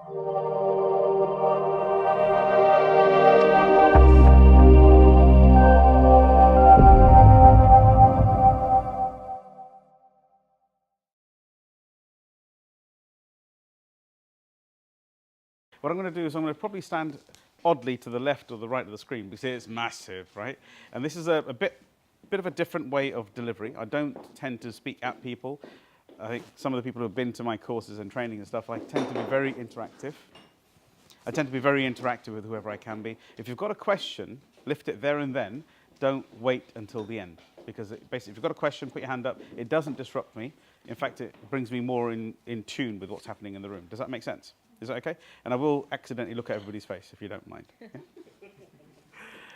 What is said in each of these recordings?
What I'm going to do is I'm going to probably stand oddly to the left or the right of the screen because it's massive, right? And this is a bit of a different way of delivery. I don't tend to speak at people. I think some of the people who have been to my courses and training and stuff, I tend to be very interactive. I tend to be very interactive with whoever I can be. If you've got a question, lift it there and then. Don't wait until the end. Because basically, if you've got a question, put your hand up. It doesn't disrupt me. In fact, it brings me more in tune with what's happening in the room. Does that make sense? Is that okay? And I will accidentally look at everybody's face, if you don't mind. Yeah?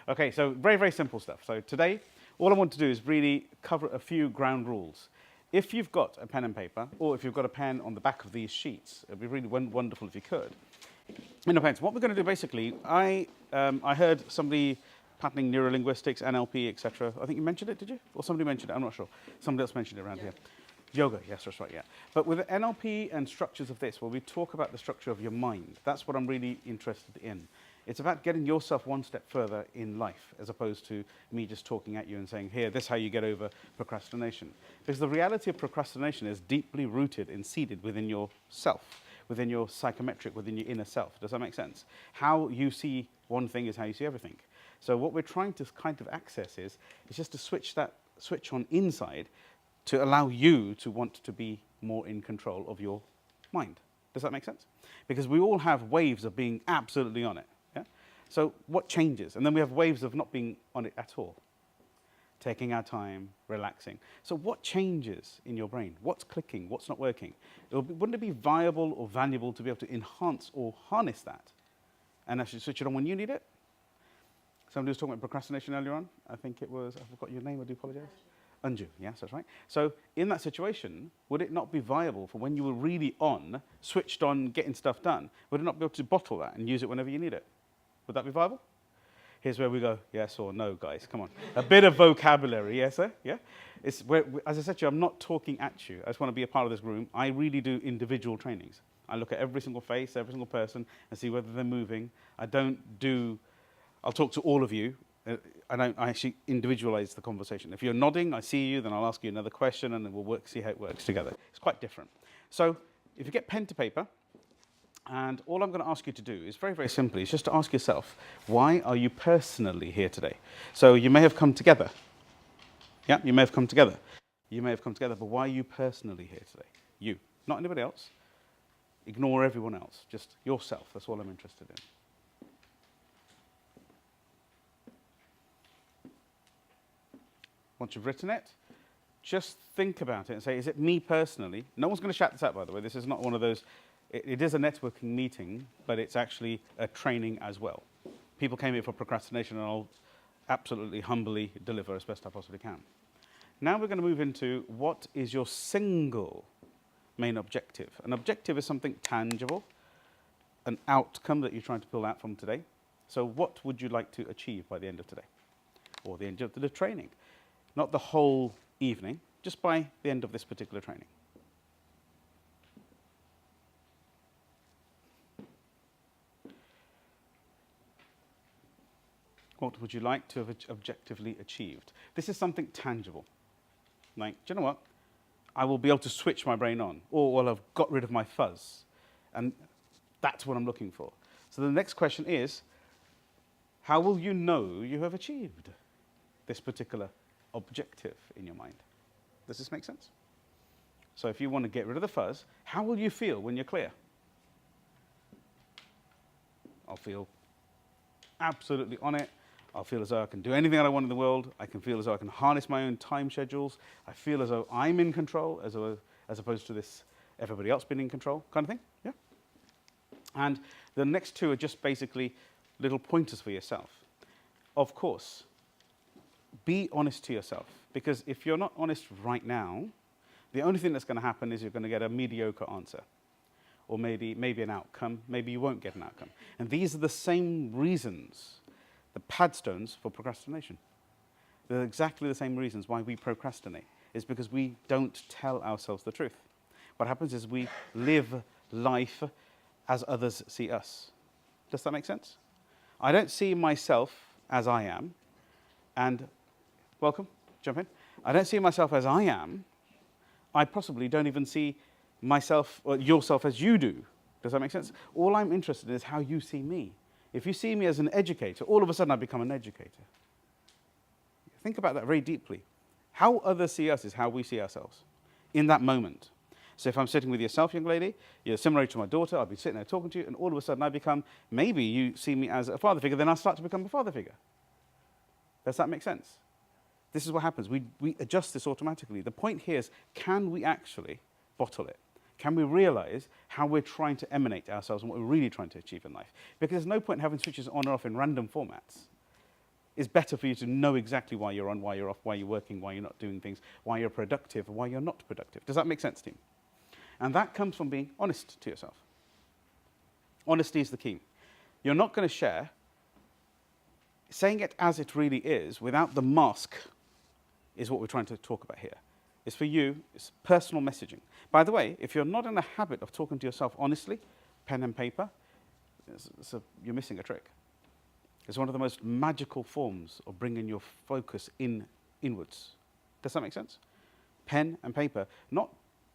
Okay, so very, very simple stuff. So today, all I want to do is really cover a few ground rules. If you've got a pen and paper, or if you've got a pen on the back of these sheets, it would be really wonderful if you could. In the pens, what we're going to do basically, I heard somebody patterning neurolinguistics, NLP, etc. I think you mentioned it, did you? Or somebody mentioned it, I'm not sure. Somebody else mentioned it around here. Yoga, yes, that's right, yeah. But with NLP and structures of this, well, we talk about the structure of your mind. That's what I'm really interested in. It's about getting yourself one step further in life, as opposed to me just talking at you and saying, here, this is how you get over procrastination. Because the reality of procrastination is deeply rooted and seeded within yourself, within your psychometric, within your inner self. Does that make sense? How you see one thing is how you see everything. So what we're trying to kind of access is just to switch that switch on inside to allow you to want to be more in control of your mind. Does that make sense? Because we all have waves of being absolutely on it. Yeah? So what changes? And then we have waves of not being on it at all. Taking our time, relaxing. So what changes in your brain? What's clicking? What's not working? Wouldn't it be viable or valuable to be able to enhance or harness that and actually switch it on when you need it? Somebody was talking about procrastination earlier on. I think it was, I forgot your name, I do apologize. Anju, yes, that's right. So in that situation, would it not be viable for when you were really on, switched on, getting stuff done, would it not be able to bottle that and use it whenever you need it? Would that be viable? Here's where we go, yes or no, guys, come on. A bit of vocabulary, yes, sir? Yeah? It's where, as I said to you, I'm not talking at you. I just want to be a part of this room. I really do individual trainings. I look at every single face, every single person, and see whether they're moving. I'll talk to all of you. I actually individualize the conversation. If you're nodding, I see you, then I'll ask you another question, and then we'll see how it works together. It's quite different. So if you get pen to paper, and all I'm going to ask you to do is very, very simply, is just to ask yourself, why are you personally here today? So you may have come together. Yeah, you may have come together. You may have come together, but why are you personally here today? You, not anybody else. Ignore everyone else, just yourself. That's all I'm interested in. Once you've written it, just think about it and say, is it me personally? No one's going to shout this out, by the way. This is not one of those, it is a networking meeting, but it's actually a training as well. People came here for procrastination, and I'll absolutely humbly deliver as best I possibly can. Now we're going to move into what is your single main objective. An objective is something tangible, an outcome that you're trying to pull out from today. So what would you like to achieve by the end of today? Or the end of the training? Not the whole evening, just by the end of this particular training. What would you like to have objectively achieved? This is something tangible. Like, do you know what? I will be able to switch my brain on, or well, I've got rid of my fuzz. And that's what I'm looking for. So the next question is, how will you know you have achieved this particular objective in your mind? Does this make sense? So if you want to get rid of the fuzz, how will you feel when you're clear? I'll feel absolutely on it. I'll feel as though I can do anything that I want in the world. I can feel as though I can harness my own time schedules. I feel as though I'm in control, as opposed to this everybody else being in control kind of thing. Yeah. And the next two are just basically little pointers for yourself. Of course, be honest to yourself, because if you're not honest right now, the only thing that's going to happen is you're going to get a mediocre answer, or maybe an outcome. Maybe you won't get an outcome. And these are the same reasons, the padstones for procrastination. They're exactly the same reasons why we procrastinate. It's because we don't tell ourselves the truth. What happens is we live life as others see us. Does that make sense? I don't see myself as I am, and welcome, jump in. I don't see myself as I am. I possibly don't even see myself or yourself as you do. Does that make sense? All I'm interested in is how you see me. If you see me as an educator, all of a sudden I become an educator. Think about that very deeply. How others see us is how we see ourselves in that moment. So if I'm sitting with yourself, young lady, you're similar to my daughter, I'll be sitting there talking to you, and all of a sudden I become, maybe you see me as a father figure, then I start to become a father figure. Does that make sense? This is what happens. We adjust this automatically. The point here is, can we actually bottle it? Can we realize how we're trying to emanate ourselves and what we're really trying to achieve in life? Because there's no point in having switches on or off in random formats. It's better for you to know exactly why you're on, why you're off, why you're working, why you're not doing things, why you're productive, or why you're not productive. Does that make sense, team? And that comes from being honest to yourself. Honesty is the key. You're not going to share. Saying it as it really is, without the mask, is what we're trying to talk about here. It's for you, it's personal messaging. By the way, if you're not in the habit of talking to yourself honestly, pen and paper, you're missing a trick. It's one of the most magical forms of bringing your focus inwards. Does that make sense? Pen and paper, not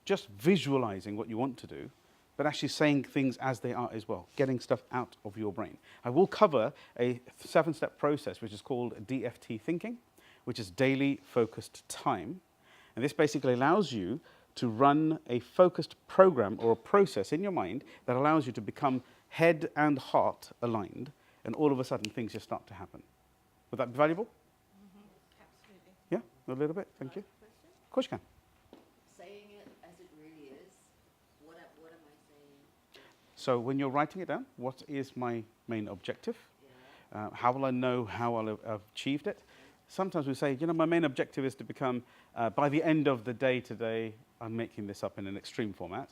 just visualizing what you want to do, but actually saying things as they are as well, getting stuff out of your brain. I will cover a 7-step process which is called DFT thinking, which is daily focused time. And this basically allows you to run a focused program or a process in your mind that allows you to become head and heart aligned, and all of a sudden things just start to happen. Would that be valuable? Mm-hmm. Absolutely. Yeah, a little bit, thank you. Of course you can. Saying it as it really is, what am I saying? So when you're writing it down, what is my main objective? Yeah. How will I know how I'll have achieved it? Sometimes we say, my main objective is to become, by the end of the day today, I'm making this up in an extreme format,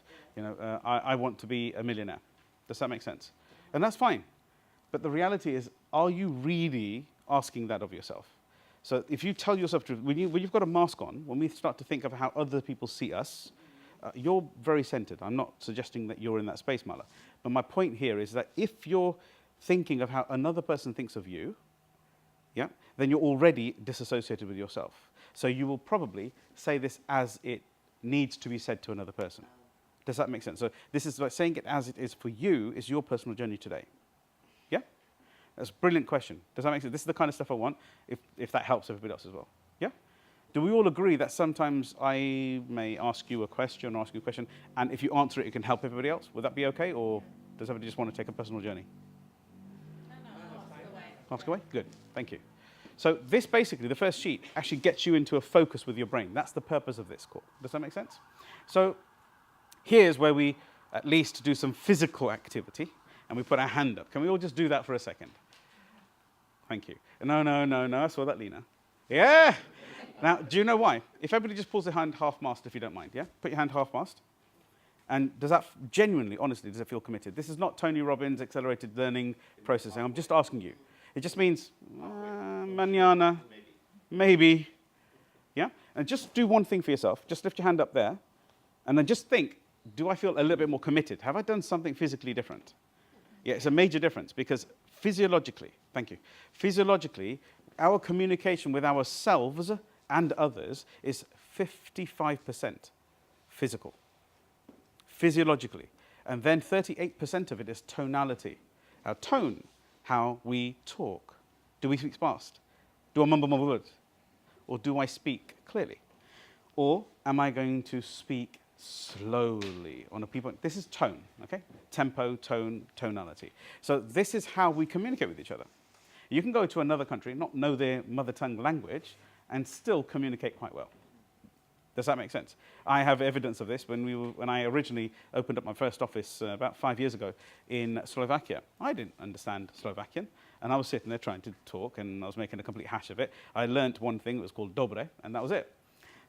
I want to be a millionaire. Does that make sense? And that's fine. But the reality is, are you really asking that of yourself? So if you tell yourself, when you've got a mask on, when we start to think of how other people see us, you're very centered. I'm not suggesting that you're in that space, Mala. But my point here is that if you're thinking of how another person thinks of you, then you're already disassociated with yourself. So you will probably say this as it needs to be said to another person. Does that make sense? So this is like saying it as it is for you is your personal journey today. Yeah? That's a brilliant question. Does that make sense? This is the kind of stuff I want, if that helps everybody else as well. Yeah? Do we all agree that sometimes I may ask you a question, and if you answer it, it can help everybody else? Would that be okay, or does everybody just want to take a personal journey? No, ask away. Ask away? Good. Thank you. So this basically, the first sheet, actually gets you into a focus with your brain. That's the purpose of this course. Does that make sense? So here's where we at least do some physical activity, and we put our hand up. Can we all just do that for a second? Thank you. No. I saw that, Lena. Yeah! Now, do you know why? If everybody just pulls their hand half-mast, if you don't mind, yeah? Put your hand half-mast. And does that genuinely, honestly, does it feel committed? This is not Tony Robbins' accelerated learning processing. I'm just asking you. It just means, mañana, maybe. Yeah? And just do one thing for yourself. Just lift your hand up there. And then just think, do I feel a little bit more committed? Have I done something physically different? Yeah, it's a major difference because physiologically, thank you, physiologically, our communication with ourselves and others is 55% physical, physiologically. And then 38% of it is tonality. Our tone, how we talk. Do we speak fast? Do I mumble words? Or do I speak clearly? Or am I going to speak slowly on a people? This is tone, okay? Tempo, tone, tonality. So this is how we communicate with each other. You can go to another country, not know their mother tongue language, and still communicate quite well. Does that make sense? I have evidence of this when I originally opened up my first office about 5 years ago in Slovakia. I didn't understand Slovakian, and I was sitting there trying to talk, and I was making a complete hash of it. I learnt one thing that was called dobre, and that was it.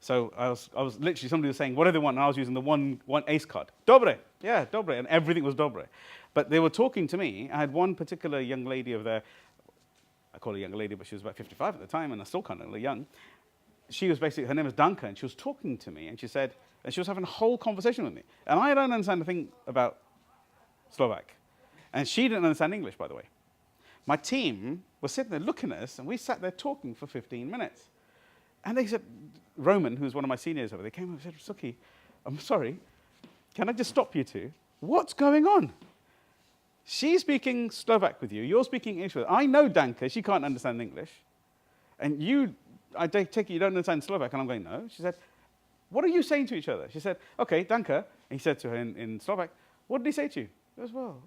So I was literally, somebody was saying, what do they want? And I was using the one ace card. Dobre, yeah, dobre, and everything was dobre. But they were talking to me. I had one particular young lady over there. I call her a young lady, but she was about 55 at the time, and I still kind of young. She was basically, her name was Danka, and she was talking to me, and she said, and she was having a whole conversation with me. And I don't understand a thing about Slovak. And she didn't understand English, by the way. My team was sitting there looking at us, and we sat there talking for 15 minutes. And they said, Roman, who's one of my seniors over there, came up and said, Suki, I'm sorry, can I just stop you two? What's going on? She's speaking Slovak with you. You're speaking English with her. I know Danka. She can't understand English. And I take it you don't understand Slovak. And I'm going, no. She said, what are you saying to each other? She said, okay, Danka. And he said to her in Slovak, what did he say to you? She goes, well,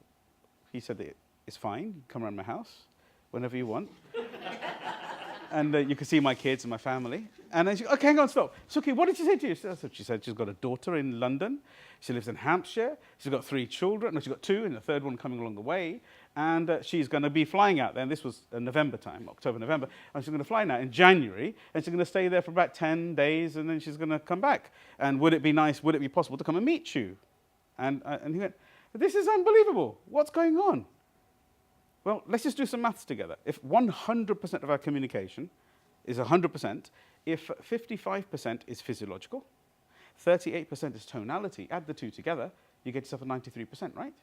he said that it's fine. You can come around my house whenever you want. And you can see my kids and my family. And then she goes, okay, hang on, stop. Suki, what did she say to you? She said she's got a daughter in London. She lives in Hampshire. She's got 3 children. No, she's got 2 and the third one coming along the way. And she's going to be flying out there. And this was November time, October, November. And she's going to fly now in January. And she's going to stay there for about 10 days. And then she's going to come back. And would it be nice, would it be possible to come and meet you? And he went, this is unbelievable. What's going on? Well, let's just do some maths together. If 100% of our communication is 100%, if 55% is physiological, 38% is tonality, add the two together, you get yourself a 93%, right?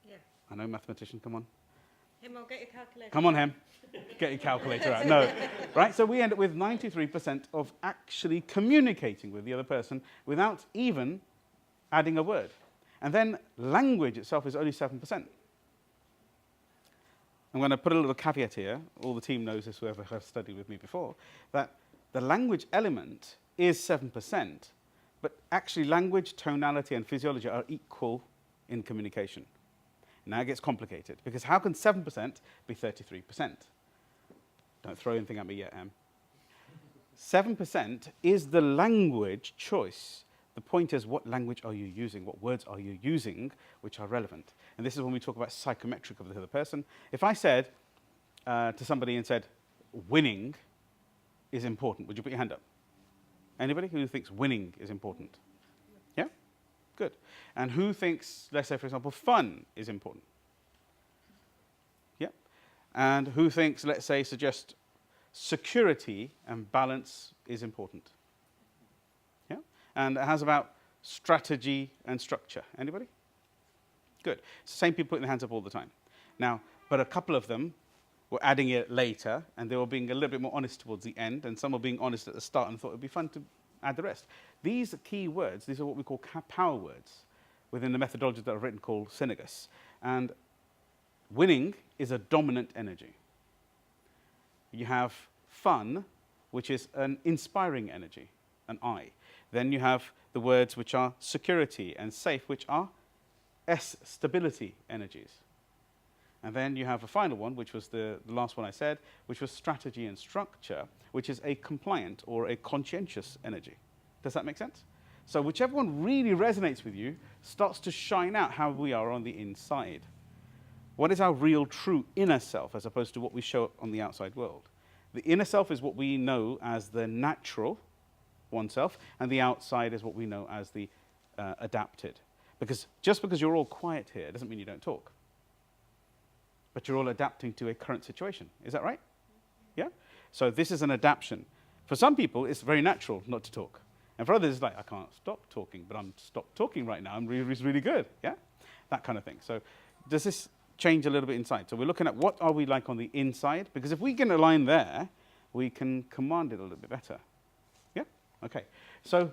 Yeah. I know, mathematician, come on. Hem, I'll get your calculator. Come on, Hem. Get your calculator out. No. Right? So we end up with 93% of actually communicating with the other person without even adding a word. And then language itself is only 7%. I'm going to put a little caveat here. All the team knows this, whoever has studied with me before, that the language element is 7%, but actually language, tonality, and physiology are equal in communication. Now it gets complicated, because how can 7% be 33%? Don't throw anything at me yet, Em. 7% is the language choice. The point is, what language are you using? What words are you using which are relevant? And this is when we talk about psychometric of the other person. If I said to somebody and said, winning is important, would you put your hand up? Anybody who thinks winning is important? Yeah? Good. And who thinks, let's say, for example, fun is important? Yeah? And who thinks, let's say, suggest security and balance is important? Yeah? And how's about strategy and structure? Anybody? Good. Same people putting their hands up all the time. Now, but a couple of them were adding it later, and they were being a little bit more honest towards the end, and some were being honest at the start and thought it would be fun to add the rest. These key words, these are what we call power words within the methodology that I've written called synergus. And winning is a dominant energy. You have fun, which is an inspiring energy, an I. Then you have the words which are security and safe, which are S, stability energies. And then you have a final one, which was the last one I said, which was strategy and structure, which is a compliant or a conscientious energy. Does that make sense? So whichever one really resonates with you starts to shine out how we are on the inside. What is our real, true inner self as opposed to what we show up on the outside world? The inner self is what we know as the natural oneself, and the outside is what we know as the adapted. Because just because you're all quiet here doesn't mean you don't talk. But you're all adapting to a current situation. Is that right? Yeah? So this is an adaptation. For some people, it's very natural not to talk. And for others, it's like, I can't stop talking, but I'm stopped talking right now. I'm really good. Yeah? That kind of thing. So does this change a little bit inside? So we're looking at what are we like on the inside? Because if we can align there, we can command it a little bit better. Yeah? Okay. So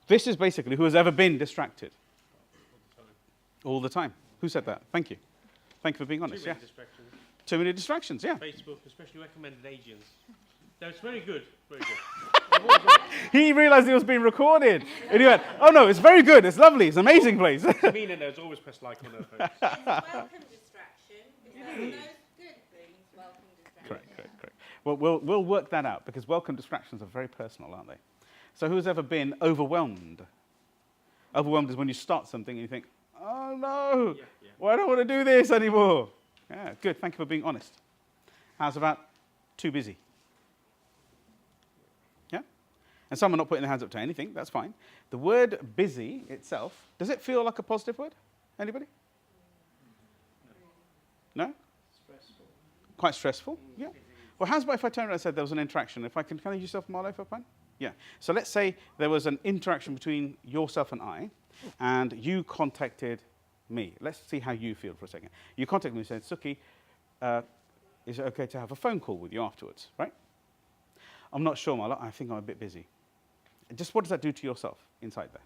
this is basically who has ever been distracted. All the time. Who said that? Thank you. Thank you for being honest. Too many distractions. Too many distractions, yeah. Facebook, especially recommended agents. No, it's very good. Very good. He realized it was being recorded. And he went, oh no, it's very good. It's lovely. It's an amazing place. Tamina knows, always press like on her phone. It's welcome distraction. Is that those good things? Welcome distraction. Correct. Well, we'll work that out because welcome distractions are very personal, aren't they? So who's ever been overwhelmed? Overwhelmed is when you start something and you think, oh no, well, I don't want to do this anymore. Yeah, good. Thank you for being honest. How's about too busy? Yeah? And some are not putting their hands up to anything. That's fine. The word busy itself, does it feel like a positive word? Anybody? No? Stressful. Quite stressful? Yeah. Well, how's about if I turned around and said there was an interaction? If I can use yourself, Marlo, for a plan? Yeah. So let's say there was an interaction between yourself and I, and you contacted me. Let's see how you feel for a second. You contact me and say, Suki, is it okay to have a phone call with you afterwards, right? I'm not sure, Marla. I think I'm a bit busy. Just what does that do to yourself inside there?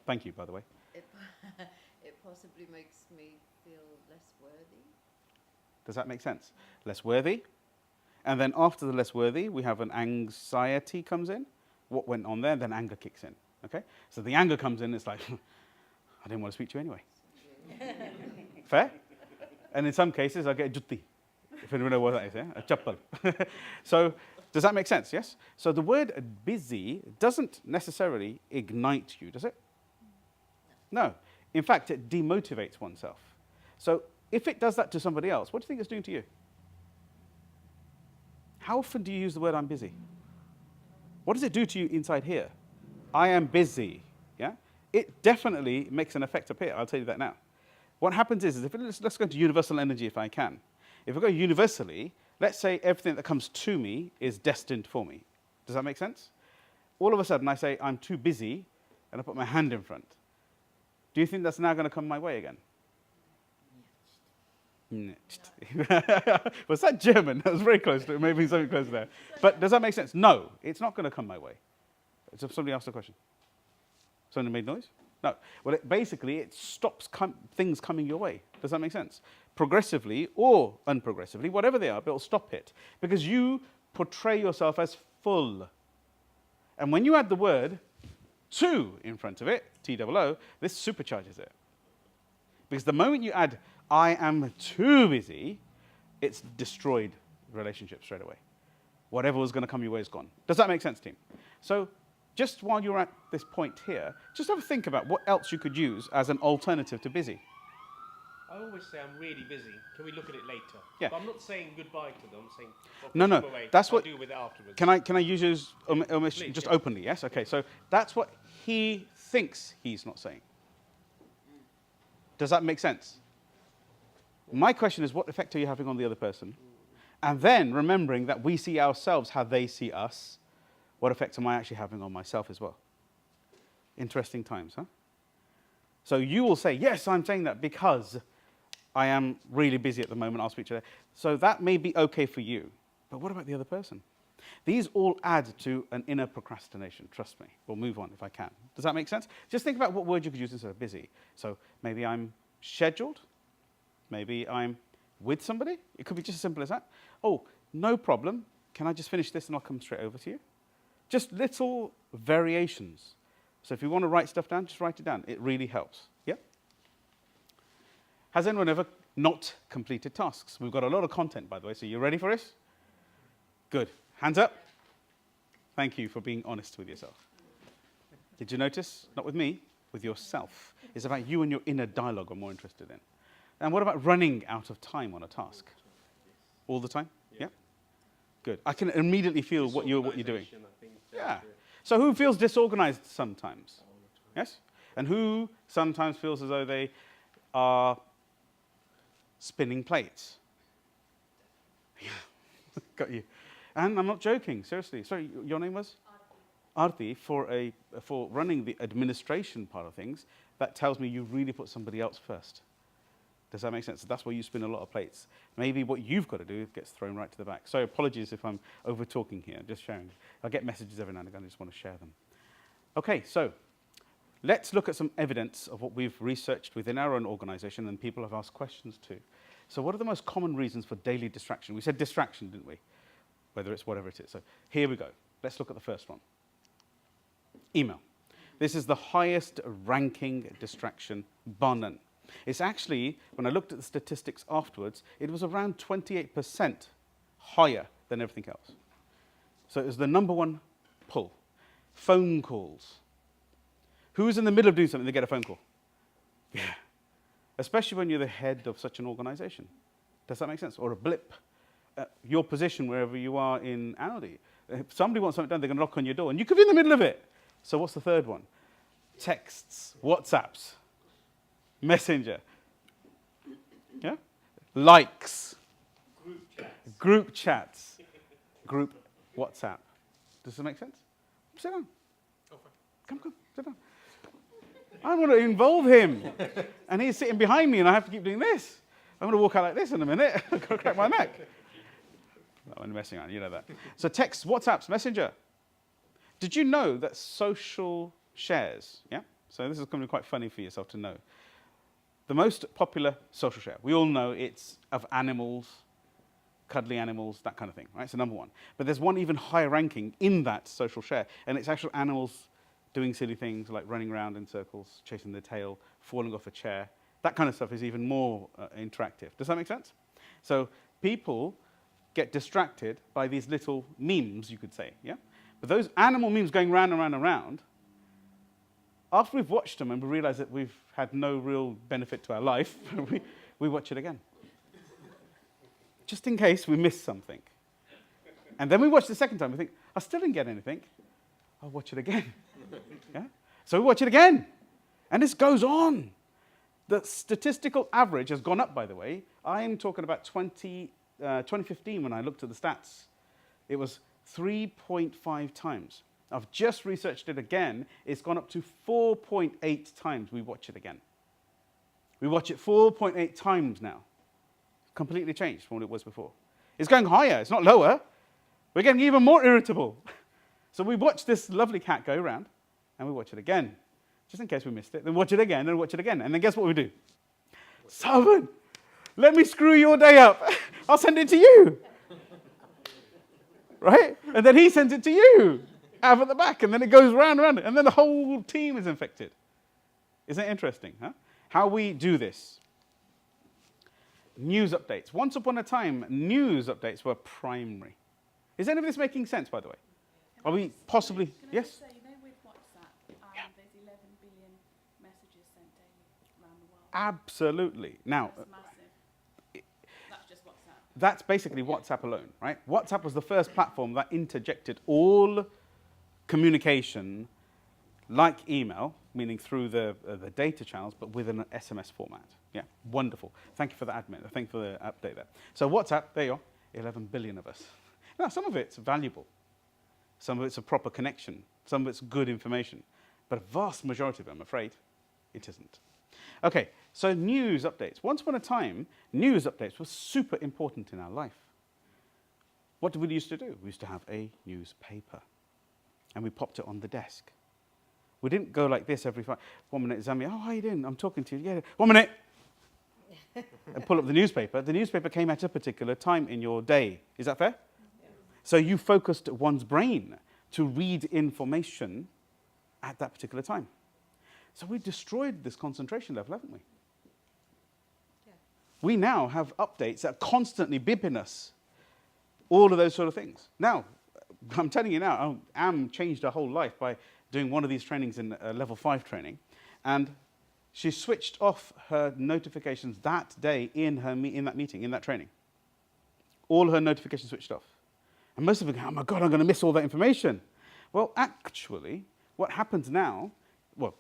Thank you, by the way. It possibly makes me feel less worthy. Does that make sense? Less worthy. And then after the less worthy, we have an anxiety comes in. What went on there? Then anger kicks in. Okay? So the anger comes in. It's like, I didn't want to speak to you anyway. Fair? And in some cases, I get a jutti. If anyone knows what that is, yeah? A chappal. So does that make sense? Yes? So the word busy doesn't necessarily ignite you, does it? No. In fact, it demotivates oneself. So if it does that to somebody else, what do you think it's doing to you? How often do you use the word I'm busy? What does it do to you inside here? I am busy. Yeah? It definitely makes an effect up here. I'll tell you that now. What happens is if let's go to universal energy if I can. If I go universally, let's say everything that comes to me is destined for me. Does that make sense? All of a sudden I say I'm too busy and I put my hand in front. Do you think that's now going to come my way again? Was that German? That was very close to it. Maybe something close there. But does that make sense? No, it's not going to come my way. So somebody asked a question. Somebody made noise? No. Well, basically, it stops things coming your way. Does that make sense? Progressively or unprogressively, whatever they are, but it'll stop it. Because you portray yourself as full. And when you add the word to in front of it, T-O-O, this supercharges it. Because the moment you add I am too busy, it's destroyed relationships straight away. Whatever was going to come your way is gone. Does that make sense, team? So just while you're at this point here, just have a think about what else you could use as an alternative to busy. I always say I'm really busy. Can we look at it later? Yeah. But I'm not saying goodbye to them. I'm saying, No, push them away. that's I'll what- deal with it afterwards. Can I use his omission Please, just yeah. openly, yes? Okay, so that's what he thinks he's not saying. Does that make sense? My question is, what effect are you having on the other person? And then remembering that we see ourselves how they see us. What effect am I actually having on myself as well? Interesting times, huh? So you will say, yes, I'm saying that because I am really busy at the moment, I'll speak to you later. So that may be okay for you. But what about the other person? These all add to an inner procrastination, trust me. We'll move on if I can. Does that make sense? Just think about what word you could use instead of busy. So maybe I'm scheduled. Maybe I'm with somebody. It could be just as simple as that. Oh, no problem. Can I just finish this and I'll come straight over to you? Just little variations. So if you want to write stuff down, just write it down. It really helps. Yeah? Has anyone ever not completed tasks? We've got a lot of content, by the way, so you ready for this? Good. Hands up. Thank you for being honest with yourself. Did you notice? Not with me, with yourself. It's about you and your inner dialogue I'm more interested in. And what about running out of time on a task? All the time? Yeah? Good. I can immediately feel what you're doing. Disorganisation, I think, Yeah. So who feels disorganized sometimes? Yes? And who sometimes feels as though they are spinning plates? Yeah. Got you. And I'm not joking, seriously. Sorry, your name was? Arti. For running the administration part of things, that tells me you really put somebody else first. Does that make sense? So that's why you spin a lot of plates. Maybe what you've got to do gets thrown right to the back. So apologies if I'm over-talking here, just sharing. I get messages every now and again, I just want to share them. Okay, so let's look at some evidence of what we've researched within our own organization, and people have asked questions too. So what are the most common reasons for daily distraction? We said distraction, didn't we? Whether it's whatever it is. So here we go. Let's look at the first one. Email. This is the highest ranking distraction, bar none. It's actually, when I looked at the statistics afterwards, it was around 28% higher than everything else. So it was the number one pull. Phone calls. Who's in the middle of doing something, they get a phone call? Yeah. Especially when you're the head of such an organization. Does that make sense? Or a blip. Your position wherever you are in Audi. If somebody wants something done, they're going to knock on your door, and you could be in the middle of it. So what's the third one? Texts, WhatsApps, Messenger, yeah, likes, group chats, group WhatsApp. Does that make sense? Sit down. Okay. Come, sit down. I want to involve him. And he's sitting behind me and I have to keep doing this. I'm going to walk out like this in a minute. I've got to crack my neck. No, I'm messing around, you know that. So text, WhatsApp's, Messenger. Did you know that social shares, yeah? So this is going to be quite funny for yourself to know. The most popular social share, we all know it's of animals, cuddly animals, that kind of thing, right? So number one. But there's one even higher ranking in that social share, and it's actual animals doing silly things like running around in circles, chasing their tail, falling off a chair. That kind of stuff is even more interactive. Does that make sense? So people get distracted by these little memes, you could say, yeah? But those animal memes going round and round and round, after we've watched them and we realize that we've had no real benefit to our life, we watch it again. Just in case we missed something. And then we watch the second time, we think, I still didn't get anything. I'll watch it again. Yeah? So we watch it again. And this goes on. The statistical average has gone up, by the way. I'm talking about 2015 when I looked at the stats. It was 3.5 times. I've just researched it again. It's gone up to 4.8 times we watch it again. We watch it 4.8 times now. Completely changed from what it was before. It's going higher. It's not lower. We're getting even more irritable. So we watch this lovely cat go around, and we watch it again, just in case we missed it. Then watch it again, and watch it again. And then guess what we do? Simon, let me screw your day up. I'll send it to you. Right? And then he sends it to you, out at the back, and then it goes round and round, and then the whole team is infected. Isn't it interesting, huh? How we do this. News updates. Once upon a time, news updates were primary. Is any of this making sense, by the way? Are we possibly, Can I yes? just say, you know, with WhatsApp, there's 11 billion messages sent daily around the world. Absolutely. Now, That's massive. That's just WhatsApp. that's basically WhatsApp alone, right? WhatsApp was the first platform that interjected all communication like email, meaning through the data channels, but with an SMS format. Yeah, wonderful. Thank you for the admin. Thank you for the update there. So WhatsApp, there you are, 11 billion of us. Now, some of it's valuable. Some of it's a proper connection. Some of it's good information. But a vast majority of it, I'm afraid, it isn't. Okay, so news updates. Once upon a time, news updates were super important in our life. What did we used to do? We used to have a newspaper. And we popped it on the desk. We didn't go like this every 1 minute, Zami, oh, how you doing? I'm talking to you. Yeah, 1 minute. And pull up the newspaper. The newspaper came at a particular time in your day. Is that fair? So you focused one's brain to read information at that particular time. So we destroyed this concentration level, haven't we? Yeah. We now have updates that are constantly bipping us. All of those sort of things. Now, I'm telling you now, Am changed her whole life by doing one of these trainings in level 5 training. And she switched off her notifications that day in that meeting, in that training. All her notifications switched off. And most of them go, oh my God, I'm going to miss all that information. Well, actually, what happens now, well,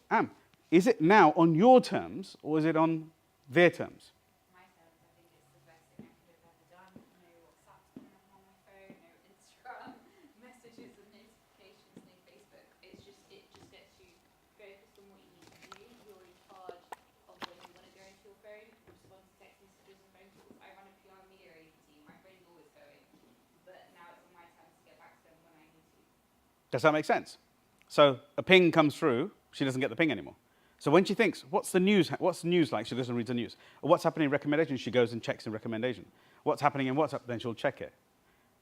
is it now on your terms or is it on their terms? My terms, I think it's the best thing I could have ever done. No WhatsApp's coming up on my phone, no Instagram, messages and notifications, no Facebook. It just gets you focused on what you need to do. You're in charge of when you want to go into your phone, respond to text messages and phone calls. I run a PR media agency. My phone's always going. But now it's on my terms to get back to them when I need to. Does that make sense? So a ping comes through, she doesn't get the ping anymore. So when she thinks, what's the news like? She goes and reads the news. Or what's happening in recommendations? She goes and checks in recommendation. What's happening in WhatsApp? Then she'll check it.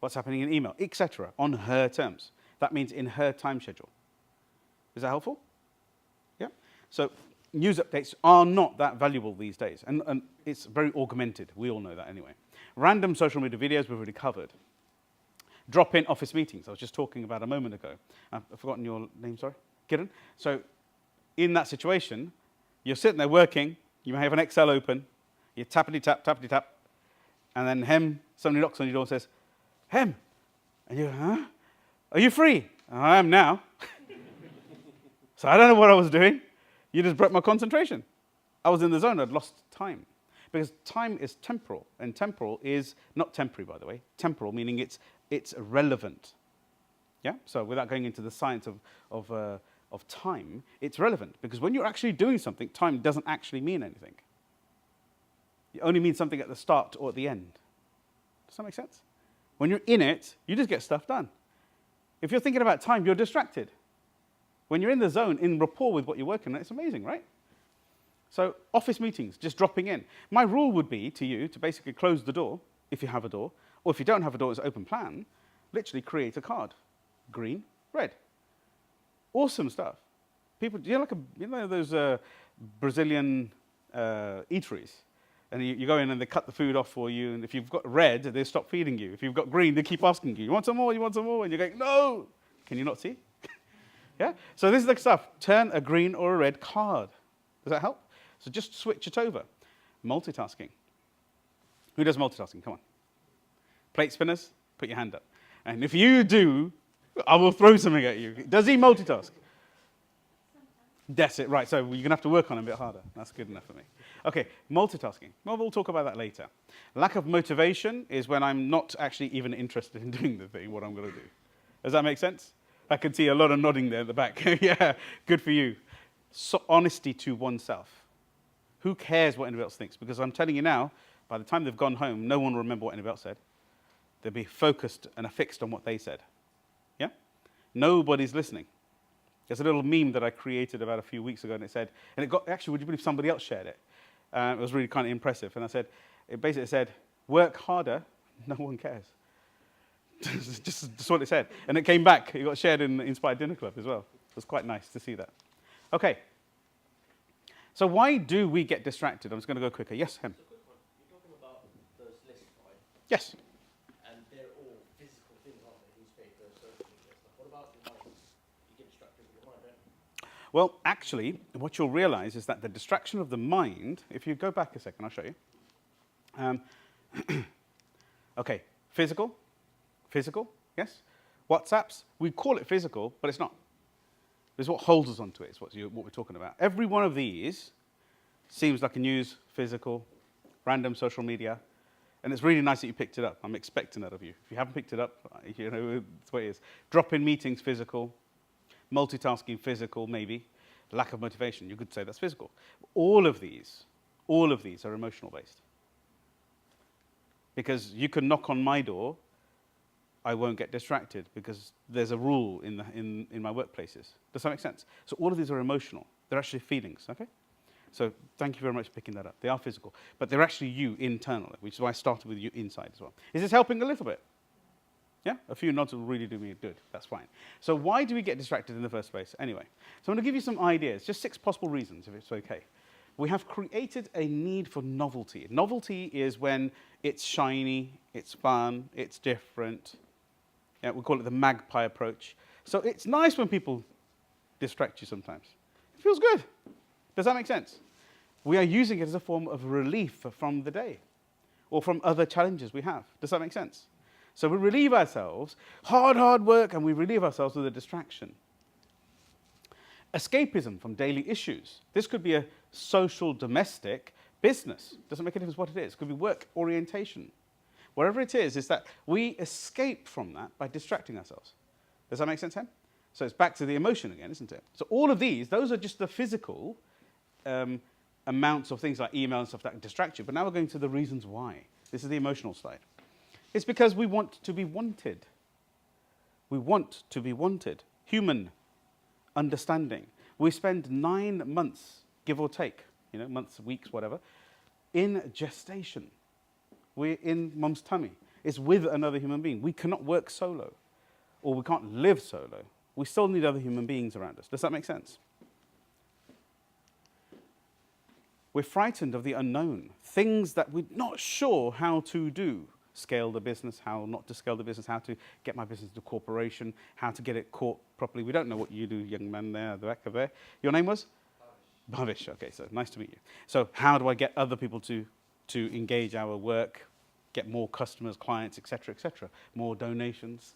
What's happening in email, etc. on her terms. That means in her time schedule. Is that helpful? Yeah? So news updates are not that valuable these days. And it's very augmented. We all know that anyway. Random social media videos we've already covered. Drop-in office meetings. I was just talking about a moment ago. I've forgotten your name, sorry. Kiran. So in that situation, you're sitting there working, you may have an Excel open, you tappity-tap, and then somebody knocks on your door and says, and you go, huh? Are you free? I am now. So I don't know what I was doing. You just broke my concentration. I was in the zone, I'd lost time. Because time is temporal, and temporal is not temporary, by the way. Temporal, meaning it's relevant. Yeah? So without going into the science of of time, it's relevant. Because when you're actually doing something, time doesn't actually mean anything. It only means something at the start or at the end. Does that make sense? When you're in it, you just get stuff done. If you're thinking about time, you're distracted. When you're in the zone, in rapport with what you're working on, it's amazing, right? So office meetings, just dropping in. My rule would be to you to basically close the door, if you have a door, or if you don't have a door, it's an open plan, literally create a card. Green, red. Awesome stuff. People, you know those Brazilian eateries? And you go in and they cut the food off for you, and if you've got red, they stop feeding you. If you've got green, they keep asking you, you want some more, you want some more? And you're going, no! Can you not see? Yeah? So this is the stuff. Turn a green or a red card. Does that help? So just switch it over. Multitasking. Who does multitasking? Come on. Plate spinners, put your hand up. And if you do, I will throw something at you. Does he multitask? That's it, right. So you're going to have to work on it a bit harder. That's good enough for me. Okay, multitasking. Well, we'll talk about that later. Lack of motivation is when I'm not actually even interested in doing the thing, what I'm going to do. Does that make sense? I can see a lot of nodding there at the back. Yeah, good for you. So honesty to oneself. Who cares what anybody else thinks? Because I'm telling you now, by the time they've gone home, no one will remember what anybody else said. They'll be focused and affixed on what they said. Yeah? Nobody's listening. There's a little meme that I created about a few weeks ago, and it said, and it got, actually, would you believe somebody else shared it? It was really kind of impressive. And I said, it basically said, work harder, no one cares. just what it said. And it came back. It got shared in the Inspired Dinner Club as well. It was quite nice to see that. Okay. So why do we get distracted? I'm just going to go quicker. Yes, Hem? Just a quick one. You're talking about those lists, right? Yes. And they're all physical things, aren't they? Newspaper, social media stuff. What about your mind? You get distracted with your mind, don't you? Well, actually, what you'll realize is that the distraction of the mind, if you go back a second, I'll show you. Okay, physical, yes? WhatsApps, we call it physical, but it's not. It's what holds us onto it, is what we're talking about. Every one of these seems like a news, physical, random social media, and it's really nice that you picked it up. I'm expecting that of you. If you haven't picked it up, you know, that's what it is. Drop-in meetings, physical. Multitasking, physical, maybe. Lack of motivation, you could say that's physical. All of these are emotional-based. Because you can knock on my door, I won't get distracted because there's a rule in my workplaces. Does that make sense? So all of these are emotional. They're actually feelings, okay? So thank you very much for picking that up. They are physical, but they're actually you internally, which is why I started with you inside as well. Is this helping a little bit? Yeah? A few nods will really do me good. That's fine. So why do we get distracted in the first place? Anyway, so I'm going to give you some ideas, just 6 possible reasons, if it's okay. We have created a need for novelty. Novelty is when it's shiny, it's fun, it's different. Yeah, we call it the magpie approach. So it's nice when people distract you sometimes. It feels good. Does that make sense? We are using it as a form of relief from the day or from other challenges we have. Does that make sense? So we relieve ourselves, hard work, and we relieve ourselves with a distraction. Escapism from daily issues. This could be a social, domestic, business. Doesn't make a difference what it is. It could be work orientation. Whatever it is that we escape from that by distracting ourselves. Does that make sense, Hen? So it's back to the emotion again, isn't it? So all of these, those are just the physical amounts of things like email and stuff that distract you. But now we're going to the reasons why. This is the emotional side. It's because we want to be wanted. We want to be wanted. Human understanding. We spend 9 months, give or take, months, weeks, whatever, in gestation. We're in mum's tummy. It's with another human being. We cannot work solo, or we can't live solo. We still need other human beings around us. Does that make sense? We're frightened of the unknown, things that we're not sure how to do. Scale the business, how not to scale the business, how to get my business to corporation, how to get it caught properly. We don't know what you do, young man there at the back of there. Your name was? Bhavish. Okay, so nice to meet you. So how do I get other people to engage our work, get more customers, clients, etc., more donations?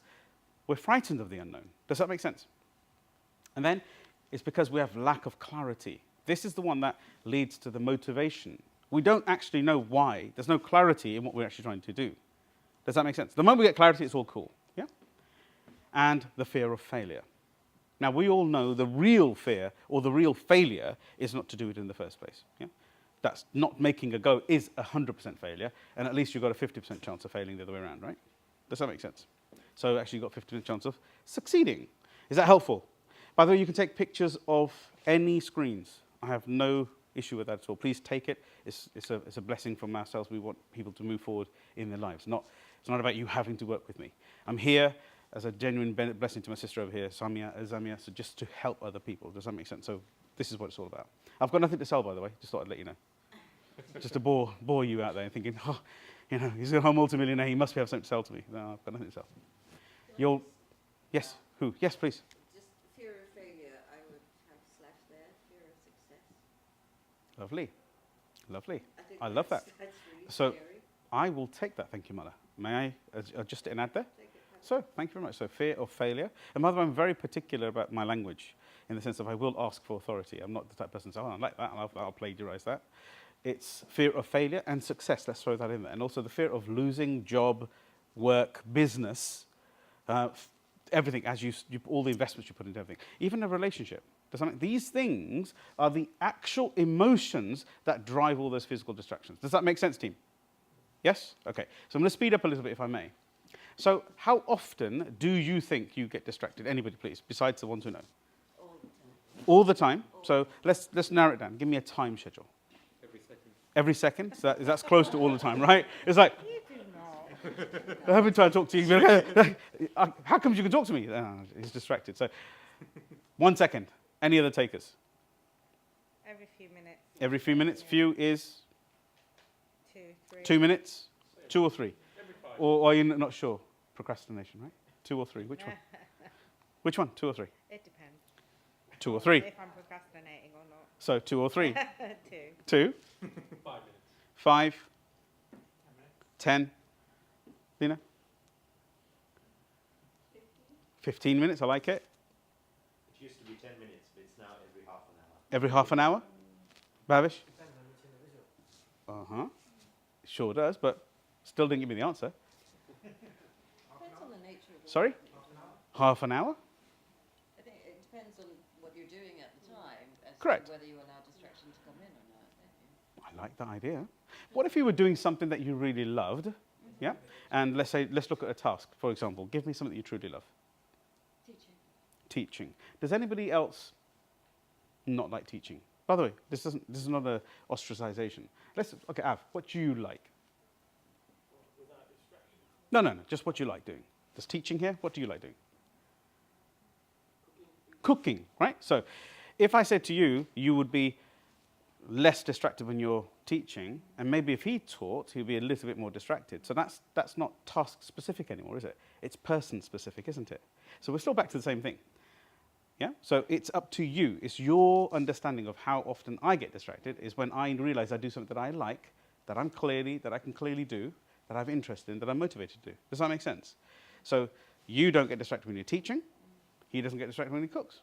We're frightened of the unknown. Does that make sense? And then it's because we have lack of clarity. This is the one that leads to the motivation. We don't actually know why. There's no clarity in what we're actually trying to do. Does that make sense? The moment we get clarity, it's all cool. Yeah? And the fear of failure. Now, we all know the real fear or the real failure is not to do it in the first place. Yeah? That's not making a go is 100% failure, and at least you've got a 50% chance of failing the other way around, right? Does that make sense? So actually you've got 50% chance of succeeding. Is that helpful? By the way, you can take pictures of any screens. I have no issue with that at all. Please take it. It's a blessing from ourselves. We want people to move forward in their lives. It's not about you having to work with me. I'm here as a genuine blessing to my sister over here, Zamia, so just to help other people. Does that make sense? So this is what it's all about. I've got nothing to sell, by the way. Just thought I'd let you know. Just to bore you out there thinking, oh, you know, he's a multi-millionaire. He must have something to sell to me. No, I've got nothing to sell. You'll, yes, who? Yes, please. Just fear of failure, I would have slash there, fear of success. Lovely, lovely. think I love that. That's really So- scary. I will take that. Thank you, Mother. May I adjust it and add there? Take it, have it. So, thank you very much. So, fear of failure. And Mother, I'm very particular about my language in the sense of I will ask for authority. I'm not the type of person to say, oh, I like that, and I'll plagiarize that. It's fear of failure and success. Let's throw that in there. And also the fear of losing job, work, business, everything, as you all the investments you put into everything. Even a relationship. These things are the actual emotions that drive all those physical distractions. Does that make sense, team? Yes? Okay. So I'm going to speed up a little bit, if I may. So how often do you think you get distracted? Anybody, please, besides the ones who know. All the time. All the time? So let's narrow it down. Give me a time schedule. Every second. Every second? So that's close to all the time, right? It's like, You do not. I've been trying to talk to you. How come you can talk to me? He's distracted. So 1 second. Any other takers? Every few minutes. Every few minutes. Few is 2, 3. 2 minutes, 2 or 3. Every 5. Or are you not sure? Procrastination, right? 2 or 3. Which one? Which one? 2 or 3? It depends. 2 or 3. If I'm procrastinating or not. So 2 or 3. 2. 2, 5 minutes. 5, 10. Lena? 15 minutes. I like it. It used to be 10 minutes, but it's now every half an hour. Every half an hour. Bavish? Depends on which individual. Uh-huh. Sure does, but still didn't give me the answer. Depends on the nature of the Sorry? Half an hour. Half an hour? I think it depends on what you're doing at the time as Correct. to whether you allow distraction to come in or not, don't you? I like that idea. What if you were doing something that you really loved? Yeah? And let's look at a task, for example. Give me something you truly love. Teaching. Teaching. Does anybody else not like teaching? By the way, this is not a ostracization. Okay, Av, what do you like? Without distraction. No, just what you like doing. Does teaching here, what do you like doing? Cooking, right? So if I said to you, you would be less distracted when you're teaching, and maybe if he taught, he'd be a little bit more distracted. So that's not task specific anymore, is it? It's person specific, isn't it? So we're still back to the same thing. Yeah? So it's up to you. It's your understanding of how often I get distracted is when I realize I do something that I like, that I can clearly do, that I have interest in, that I'm motivated to do. Does that make sense? So you don't get distracted when you're teaching. He doesn't get distracted when he cooks.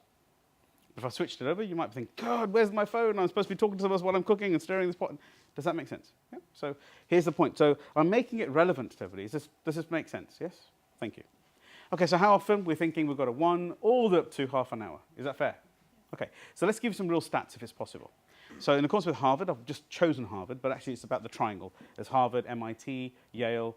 If I switched it over, you might think, God, where's my phone? I'm supposed to be talking to someone else while I'm cooking and stirring this pot. Does that make sense? Yeah? So here's the point. So I'm making it relevant to everybody. Does this make sense? Yes? Thank you. Okay, so how often? We're thinking we've got a 1 all the way up to half an hour. Is that fair? Okay, so let's give you some real stats if it's possible. So in accordance with Harvard, I've just chosen Harvard, but actually it's about the triangle. There's Harvard, MIT, Yale,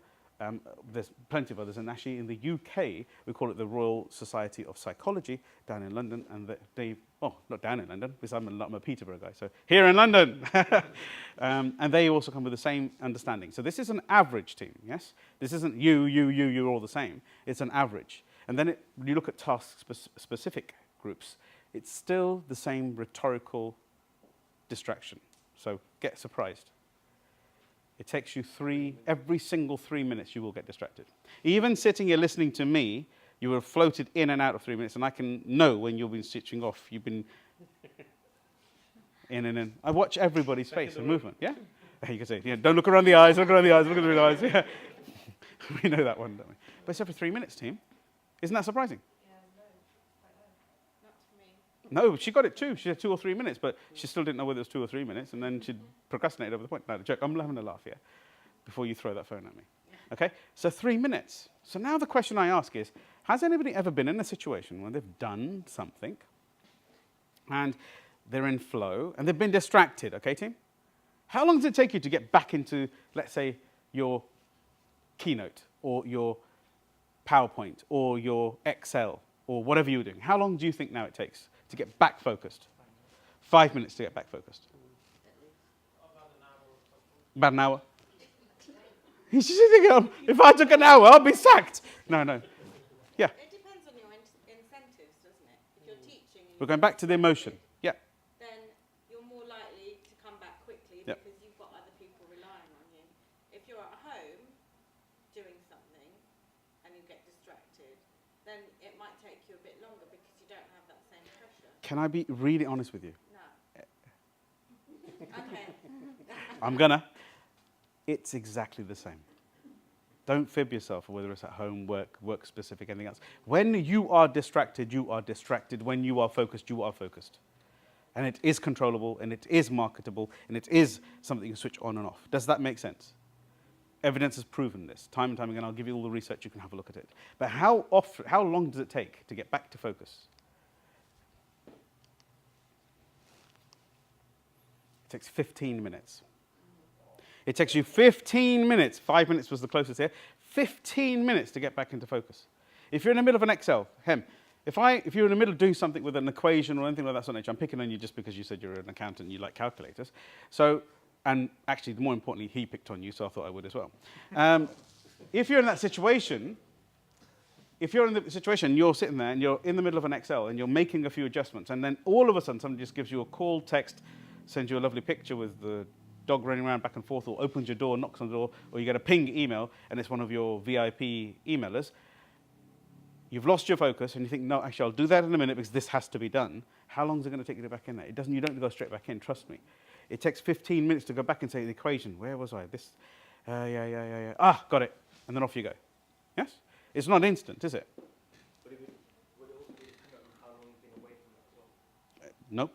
there's plenty of others. And actually in the UK, we call it the Royal Society of Psychology down in London. And not down in London, because I'm a Peterborough guy, so here in London. And they also come with the same understanding. So this is an average team, yes? This isn't you're all the same. It's an average. And then when you look at task-specific groups, it's still the same rhetorical distraction. So get surprised. It takes you every single 3 minutes you will get distracted. Even sitting here listening to me, you were floated in and out of 3 minutes, and I can know when you've been switching off. You've been in and in. I watch everybody's face and movement, yeah? You can say, yeah, don't look around the eyes, look around the eyes, look around the eyes. Yeah. We know that one, don't we? But it's every 3 minutes, team. Isn't that surprising? Yeah, no, quite low. Not for me. No, she got it too. She had 2 or 3 minutes, but she still didn't know whether it was 2 or 3 minutes, and then she procrastinated over the point. No, joke. I'm having a laugh here before you throw that phone at me. Okay? So 3 minutes. So now the question I ask is, Has anybody ever been in a situation where they've done something and they're in flow and they've been distracted, okay, team? How long does it take you to get back into, let's say, your Keynote or your PowerPoint or your Excel or whatever you're doing? How long do you think now it takes to get back focused? 5 minutes to get back focused. About an hour. He's just thinking, if I took an hour, I'll be sacked. No. Yeah, It depends on your incentives, doesn't it? If you're teaching and we're going back to the emotion. Yeah, then you're more likely to come back quickly Yep. because you've got other people relying on you. If you're at home doing something and you get distracted, then it might take you a bit longer because you don't have that same pressure. can I be really honest with you? No. Okay. I'm gonna. It's exactly the same. Don't fib yourself, whether it's at home, work specific, anything else. When you are distracted, you are distracted. When you are focused, you are focused. And it is controllable, and it is marketable, and it is something you can switch on and off. Does that make sense? Evidence has proven this. Time and time again, I'll give you all the research, you can have a look at it. But how long does it take to get back to focus? It takes 15 minutes. It takes you 15 minutes. 5 minutes was the closest here. 15 minutes to get back into focus. If you're in the middle of an Excel, if you're in the middle of doing something with an equation or anything like that sort of nature, I'm picking on you just because you said you're an accountant and you like calculators. So, and actually, more importantly, he picked on you, so I thought I would as well. If you're in that situation, you're sitting there and you're in the middle of an Excel and you're making a few adjustments, and then all of a sudden somebody just gives you a call, text, sends you a lovely picture with the dog running around back and forth, or opens your door, knocks on the door, or you get a ping email and it's one of your VIP emailers. You've lost your focus and you think, no, actually, I'll do that in a minute because this has to be done. How long is it going to take you to get back in there? You don't go straight back in, trust me. It takes 15 minutes to go back and say the equation. Where was I? Yeah. Ah, got it. And then off you go. Yes? It's not instant, is it? Would it also be dependent on how long you've been away from that as well? No,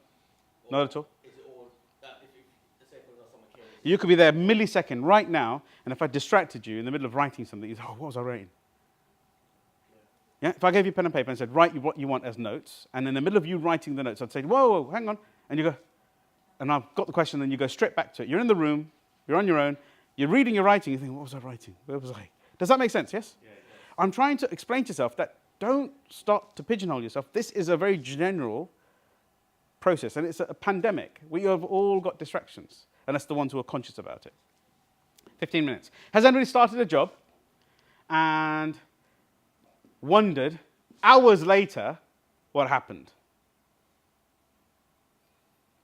not at all. Is it all, let's say for example, someone came You could be there a millisecond right now, and if I distracted you in the middle of writing something, you say, oh, what was I writing? Yeah? If I gave you pen and paper and said, write what you want as notes, and in the middle of you writing the notes, I'd say, whoa, hang on. And you go, and I've got the question, and you go straight back to it. You're in the room, you're on your own, you're reading, you're writing, you think, what was I writing? Where was I? Does that make sense, yes? Yeah, I'm trying to explain to yourself that don't start to pigeonhole yourself. This is a very general process, and it's a pandemic. We have all got distractions, and that's the ones who are conscious about it. 15 minutes. Has anybody started a job and wondered hours later what happened?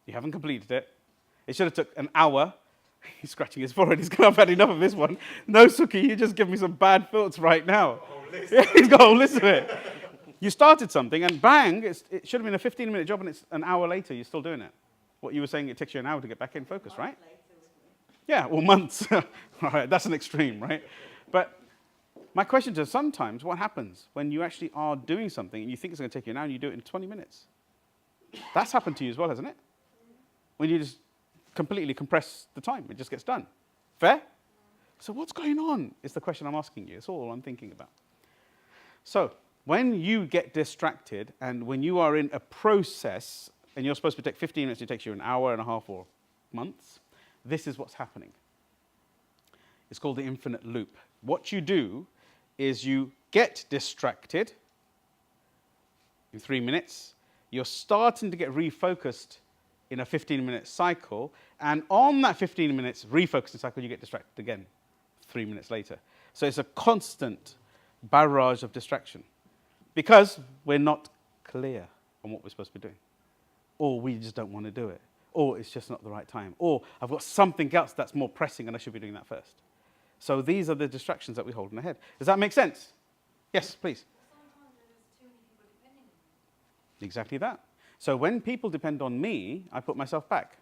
You haven't completed it. It should have took an hour. He's scratching his forehead. He's going, I've had enough of this one. No, Suki, you just give me some bad thoughts right now. Yeah, he's got a whole list of it. You started something, and bang, it should have been a 15-minute job, and it's an hour later, you're still doing it. What you were saying, it takes you an hour to get back in focus, right? Yeah, or months. All right, that's an extreme, right? But my question is, sometimes what happens when you actually are doing something and you think it's going to take you an hour and you do it in 20 minutes? That's happened to you as well, hasn't it? When you just completely compress the time, it just gets done. Fair? So what's going on is the question I'm asking you. It's all I'm thinking about. So when you get distracted and when you are in a process and you're supposed to take 15 minutes, it takes you an hour and a half or months, this is what's happening. It's called the infinite loop. What you do is you get distracted in 3 minutes. You're starting to get refocused in a 15-minute cycle. And on that 15 minutes refocusing cycle, you get distracted again 3 minutes later. So it's a constant barrage of distraction because we're not clear on what we're supposed to be doing. Or we just don't want to do it. Or it's just not the right time. Or I've got something else that's more pressing and I should be doing that first. So these are the distractions that we hold in the head. Does that make sense? Yes, please. Sometimes there's too many people depending on you. Exactly that. So when people depend on me, I put myself back.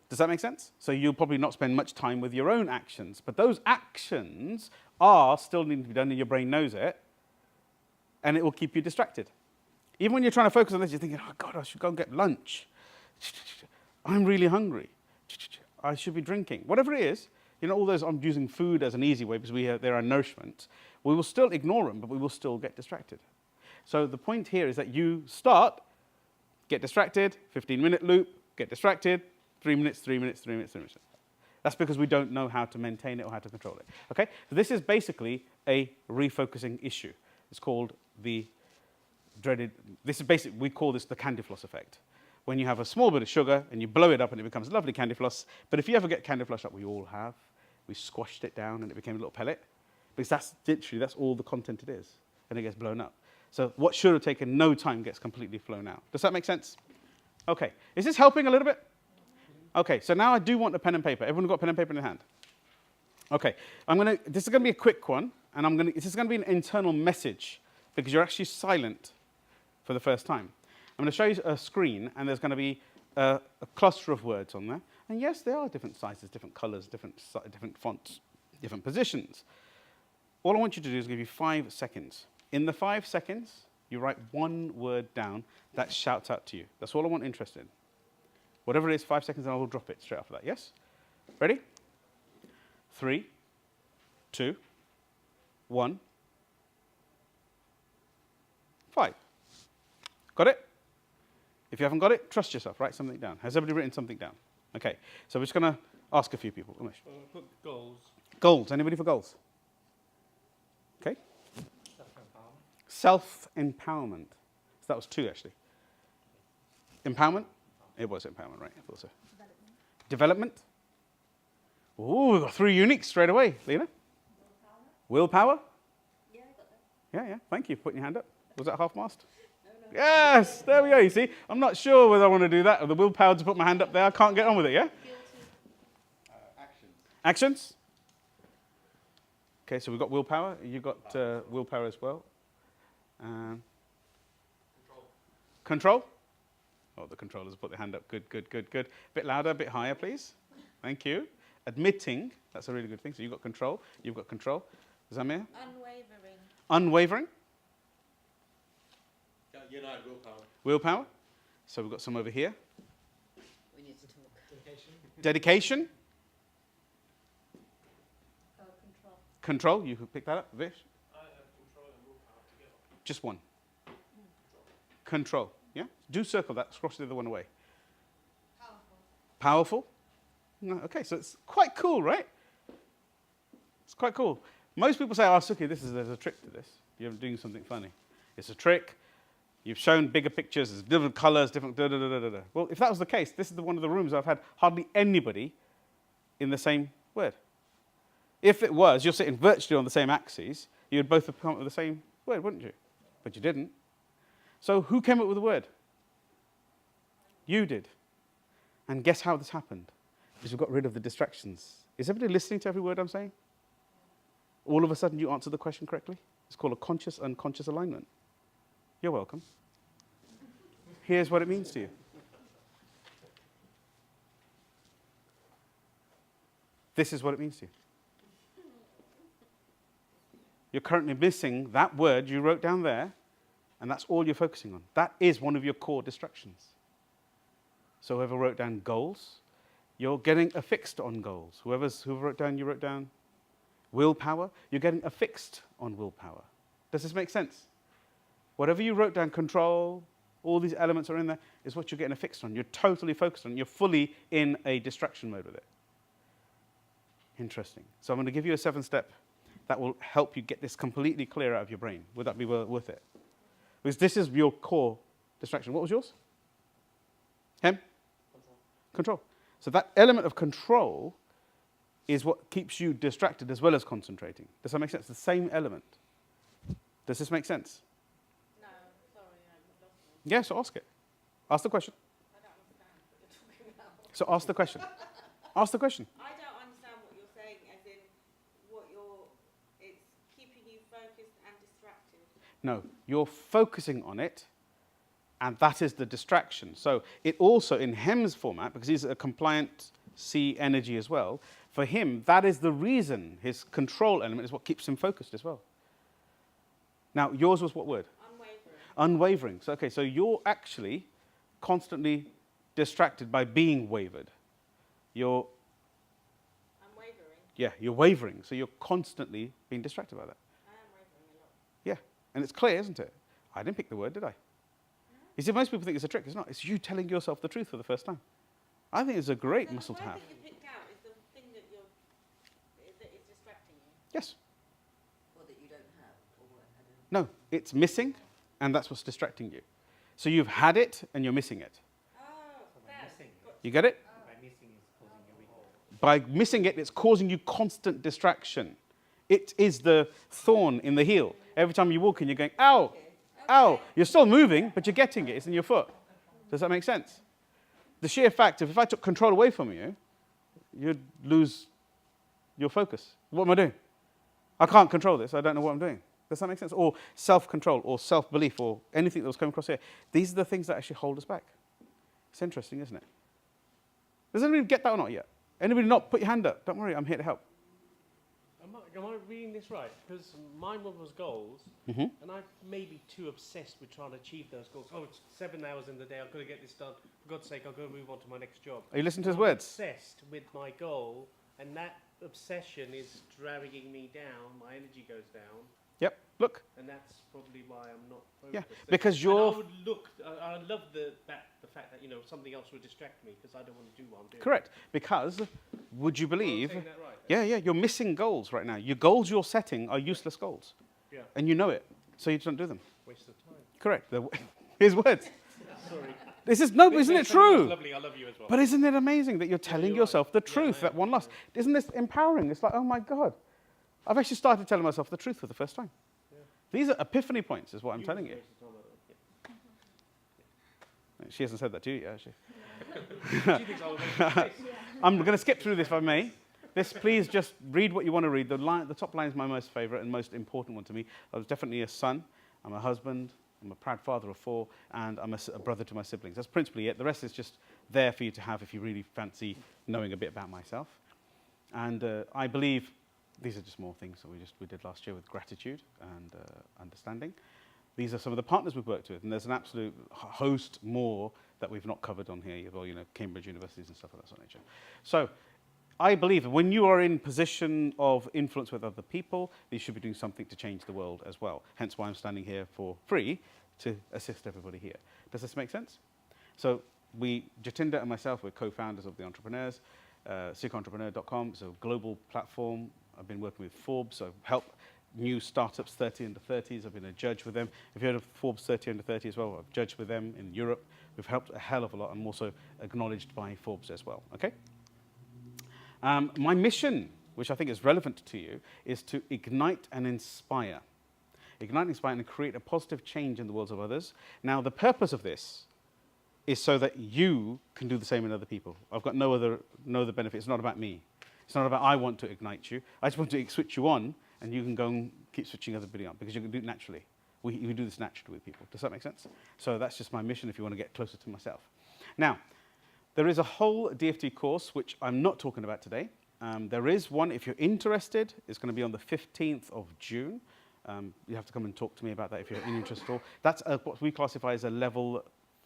Does that make sense? So you'll probably not spend much time with your own actions, but those actions are still needing to be done and your brain knows it, and it will keep you distracted. Even when you're trying to focus on this, you're thinking, oh God, I should go and get lunch. I'm really hungry. I should be drinking. Whatever it is, You know, all those, I'm using food as an easy way because they're our nourishment. We will still ignore them, but we will still get distracted. So the point here is that you start, get distracted, 15-minute loop, get distracted, 3 minutes, 3 minutes, 3 minutes, 3 minutes. That's because we don't know how to maintain it or how to control it. Okay? So this is basically a refocusing issue. It's called the dreaded, this is basically, we call this the candy floss effect. When you have a small bit of sugar and you blow it up and it becomes lovely candy floss, but if you ever get candy floss up, we all have, we squashed it down and it became a little pellet, because that's literally, that's all the content it is, and it gets blown up. So what should have taken no time gets completely flown out. Does that make sense? Okay, is this helping a little bit? Okay, so now I do want a pen and paper. Everyone got a pen and paper in their hand? Okay, this is gonna be a quick one, and this is gonna be an internal message, because you're actually silent for the first time. I'm going to show you a screen, and there's going to be a cluster of words on there. And yes, there are different sizes, different colors, different fonts, different positions. All I want you to do is give you 5 seconds. In the 5 seconds, you write one word down that shouts out to you. That's all I want interested in. Whatever it is, 5 seconds, and I will drop it straight after that. Yes? Ready? 3, 2, 1, 5. Got it? If you haven't got it, trust yourself. Write something down. Has everybody written something down? Okay. So we're just going to ask a few people. Umesh. Put goals. Goals. Anybody for goals? Okay. Self-empowerment. So that was 2, actually. Empowerment? It was empowerment, right? I thought so. Development. Ooh, we've got 3 uniques straight away. Lena? Willpower. Yeah, I got that. Yeah. Thank you for putting your hand up. Was that half-mast? Yes, there we go. You see, I'm not sure whether I want to do that or the willpower to put my hand up there. I can't get on with it, yeah? Actions. Actions? Okay, so we've got willpower. You've got willpower as well. Control? Oh, the controllers put their hand up. Good. A bit louder, a bit higher, please. Thank you. Admitting. That's a really good thing. So you've got control. You've got control. Zamir? Unwavering. Unwavering. United willpower. Willpower. So we've got some over here. We need to talk. Dedication. Control. Control. You could pick that up. Vish? I have control and willpower together. Just one. Control. Yeah? Do circle that. Cross the other one away. Powerful. No, okay, so it's quite cool, right? It's quite cool. Most people say, oh, Suki, there's a trick to this. You're doing something funny. It's a trick. You've shown bigger pictures, there's different colors, different da-da-da-da-da. Well, if that was the case, this is one of the rooms I've had hardly anybody in the same word. If it was, you're sitting virtually on the same axes, you'd both have come up with the same word, wouldn't you? But you didn't. So who came up with the word? You did. And guess how this happened? Because we got rid of the distractions. Is everybody listening to every word I'm saying? All of a sudden you answer the question correctly? It's called a conscious-unconscious alignment. You're welcome. Here's what it means to you. This is what it means to you. You're currently missing that word you wrote down there, and that's all you're focusing on. That is one of your core distractions. So whoever wrote down goals, you're getting affixed on goals. Whoever wrote down, you wrote down willpower, you're getting affixed on willpower. Does this make sense? Whatever you wrote down, control, all these elements are in there, is what you're getting affixed on. You're totally focused on. You're fully in a distraction mode with it. Interesting. So I'm going to give you a 7-step that will help you get this completely clear out of your brain. Would that be worth it? Because this is your core distraction. What was yours? Him? Control. So that element of control is what keeps you distracted as well as concentrating. Does that make sense? The same element. Does this make sense? No, sorry, I lost me. Yes, ask it. Ask the question. I don't understand what you're talking about. So ask the question. Ask the question. I don't understand what you're saying, as in it's keeping you focused and distracted. No, you're focusing on it, and that is the distraction. So it also, in Hem's format, because he's a compliant C energy as well, for him, that is the reason. His control element is what keeps him focused as well. Now, yours was what word? Unwavering. Unwavering. So, okay, so you're actually constantly distracted by being wavered. You're Unwavering. Yeah, you're wavering, so you're constantly being distracted by that. I am wavering a lot. Yeah, and it's clear, isn't it? I didn't pick the word, did I? You see, most people think it's a trick. It's not. It's you telling yourself the truth for the first time. I think it's a great So muscle to the word have. that you picked out is the thing that that is distracting you. Yes. Or that you don't have, or what? I don't No, it's missing, and that's what's distracting you. So you've had it, and you're missing it. Oh, So by there. missing, You get it? by missing is causing you weakness. By missing it, it's causing you constant distraction. It is the thorn in the heel. Every time you walk in, you're going, ow, ow. You're still moving, but you're getting it. It's in your foot. Does that make sense? The sheer fact of if I took control away from you, you'd lose your focus. What am I doing? I can't control this. I don't know what I'm doing. Does that make sense? Or self-control, or self-belief, or anything that was coming across here. These are the things that actually hold us back. It's interesting, isn't it? Does anybody get that or not yet? Anybody not? Put your hand up. Don't worry, I'm here to help. Am I reading this right? Because mine was goals, Mhm. and I'm maybe too obsessed with trying to achieve those goals. Oh, it's 7 hours in the day. I've got to get this done. For God's sake, I've got to move on to my next job. Are you listening to his I'm words? obsessed with my goal, and that obsession is dragging me down. My energy goes down, Yep, look. and that's probably why I'm not focused. Yeah, So- because and you're... I would look. I love the fact that something else will distract me because I don't want to do what I'm doing. Correct. Because, would you Am I believe... saying that right? Yeah, you're missing goals right now. Your goals you're setting are useless goals. Yeah. And you know it, so you don't do them. Waste of time. Correct. His words. Sorry. Isn't it Thanks, true? Lovely. I love you as well. But isn't it amazing that you're telling you're yourself the right. Yeah, truth I at am. one last? Isn't this empowering? It's like, oh my God. I've actually started telling myself the truth for the first time. Yeah. These are epiphany points, is what I'm telling you. Waste of time, I don't- She hasn't said that to you yet, has she? yeah. She thinks I'll make a mistake. I'm going to skip through this if I may. This, please just read what you want to read. The top line is my most favorite and most important one to me. I was definitely a son. I'm a husband. I'm a proud father of 4. And I'm a brother to my siblings. That's principally it. The rest is just there for you to have if you really fancy knowing a bit about myself. And I believe these are just more things that we did last year with gratitude and understanding. These are some of the partners we've worked with, and there's an absolute host more that we've not covered on here as well, Cambridge universities and stuff of that sort of nature. So I believe that when you are in position of influence with other people, you should be doing something to change the world as well. Hence why I'm standing here for free to assist everybody here. Does this make sense? So Jatinda and myself, we're co-founders of The Entrepreneurs. SickEntrepreneur.com is a global platform. I've been working with Forbes. I've helped new startups, 30 under 30s. I've been a judge with them. If you heard of Forbes 30 under 30 as well, I've judged with them in Europe. We've helped a hell of a lot. I'm also acknowledged by Forbes as well. Okay. My mission, which I think is relevant to you, is to ignite and inspire. Ignite, inspire, and create a positive change in the worlds of others. Now, the purpose of this is so that you can do the same in other people. I've got no other benefit. It's not about me. It's not about I want to ignite you. I just want to switch you on, and you can go and keep switching everybody on, because you can do it naturally. We do this naturally with people. Does that make sense? So that's just my mission if you want to get closer to myself. Now, there is a whole DFT course, which I'm not talking about today. There is one, if you're interested, it's going to be on the 15th of June. You have to come and talk to me about that if you're interested at all. That's what we classify as a level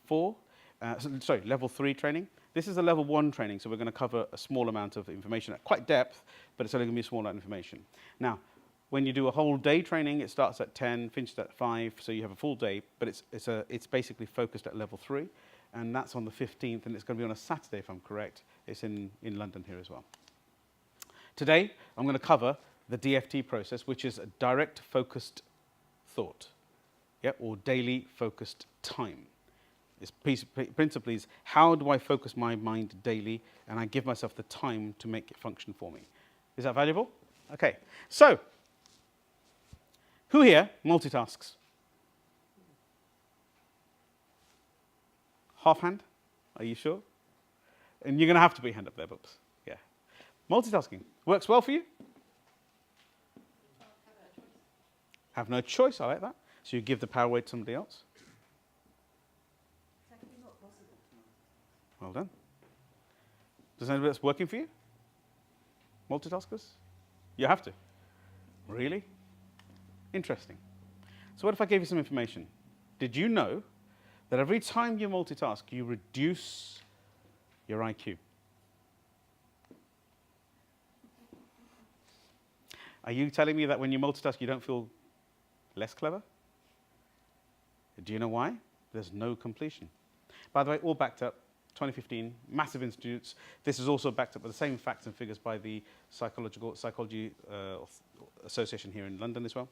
3 training. This is a level 1 training, so we're going to cover a small amount of information at quite depth, but it's only going to be a small amount of information. Now, when you do a whole day training, it starts at 10, finishes at 5, so you have a full day, but it's basically focused at level 3, and that's on the 15th, and it's going to be on a Saturday, if I'm correct. It's in London here as well. Today, I'm going to cover the DFT process, which is a direct focused thought, or daily focused time. It's principally is how do I focus my mind daily, and I give myself the time to make it function for me. Is that valuable? Okay. So, who here multitasks? Half hand? Are you sure? And you're going to have to put your hand up there, Books. Yeah. Multitasking works well for you? Have no choice. I like that. So you give the power away to somebody else. It's actually not possible to multitask. Well done. Does anybody else working for you? Multitaskers? You have to. Really? Interesting. So what if I gave you some information? Did you know that every time you multitask, you reduce your IQ? Are you telling me that when you multitask, you don't feel less clever? Do you know why? There's no completion. By the way, all backed up. 2015, massive institutes. This is also backed up with the same facts and figures by the Psychology Association here in London as well.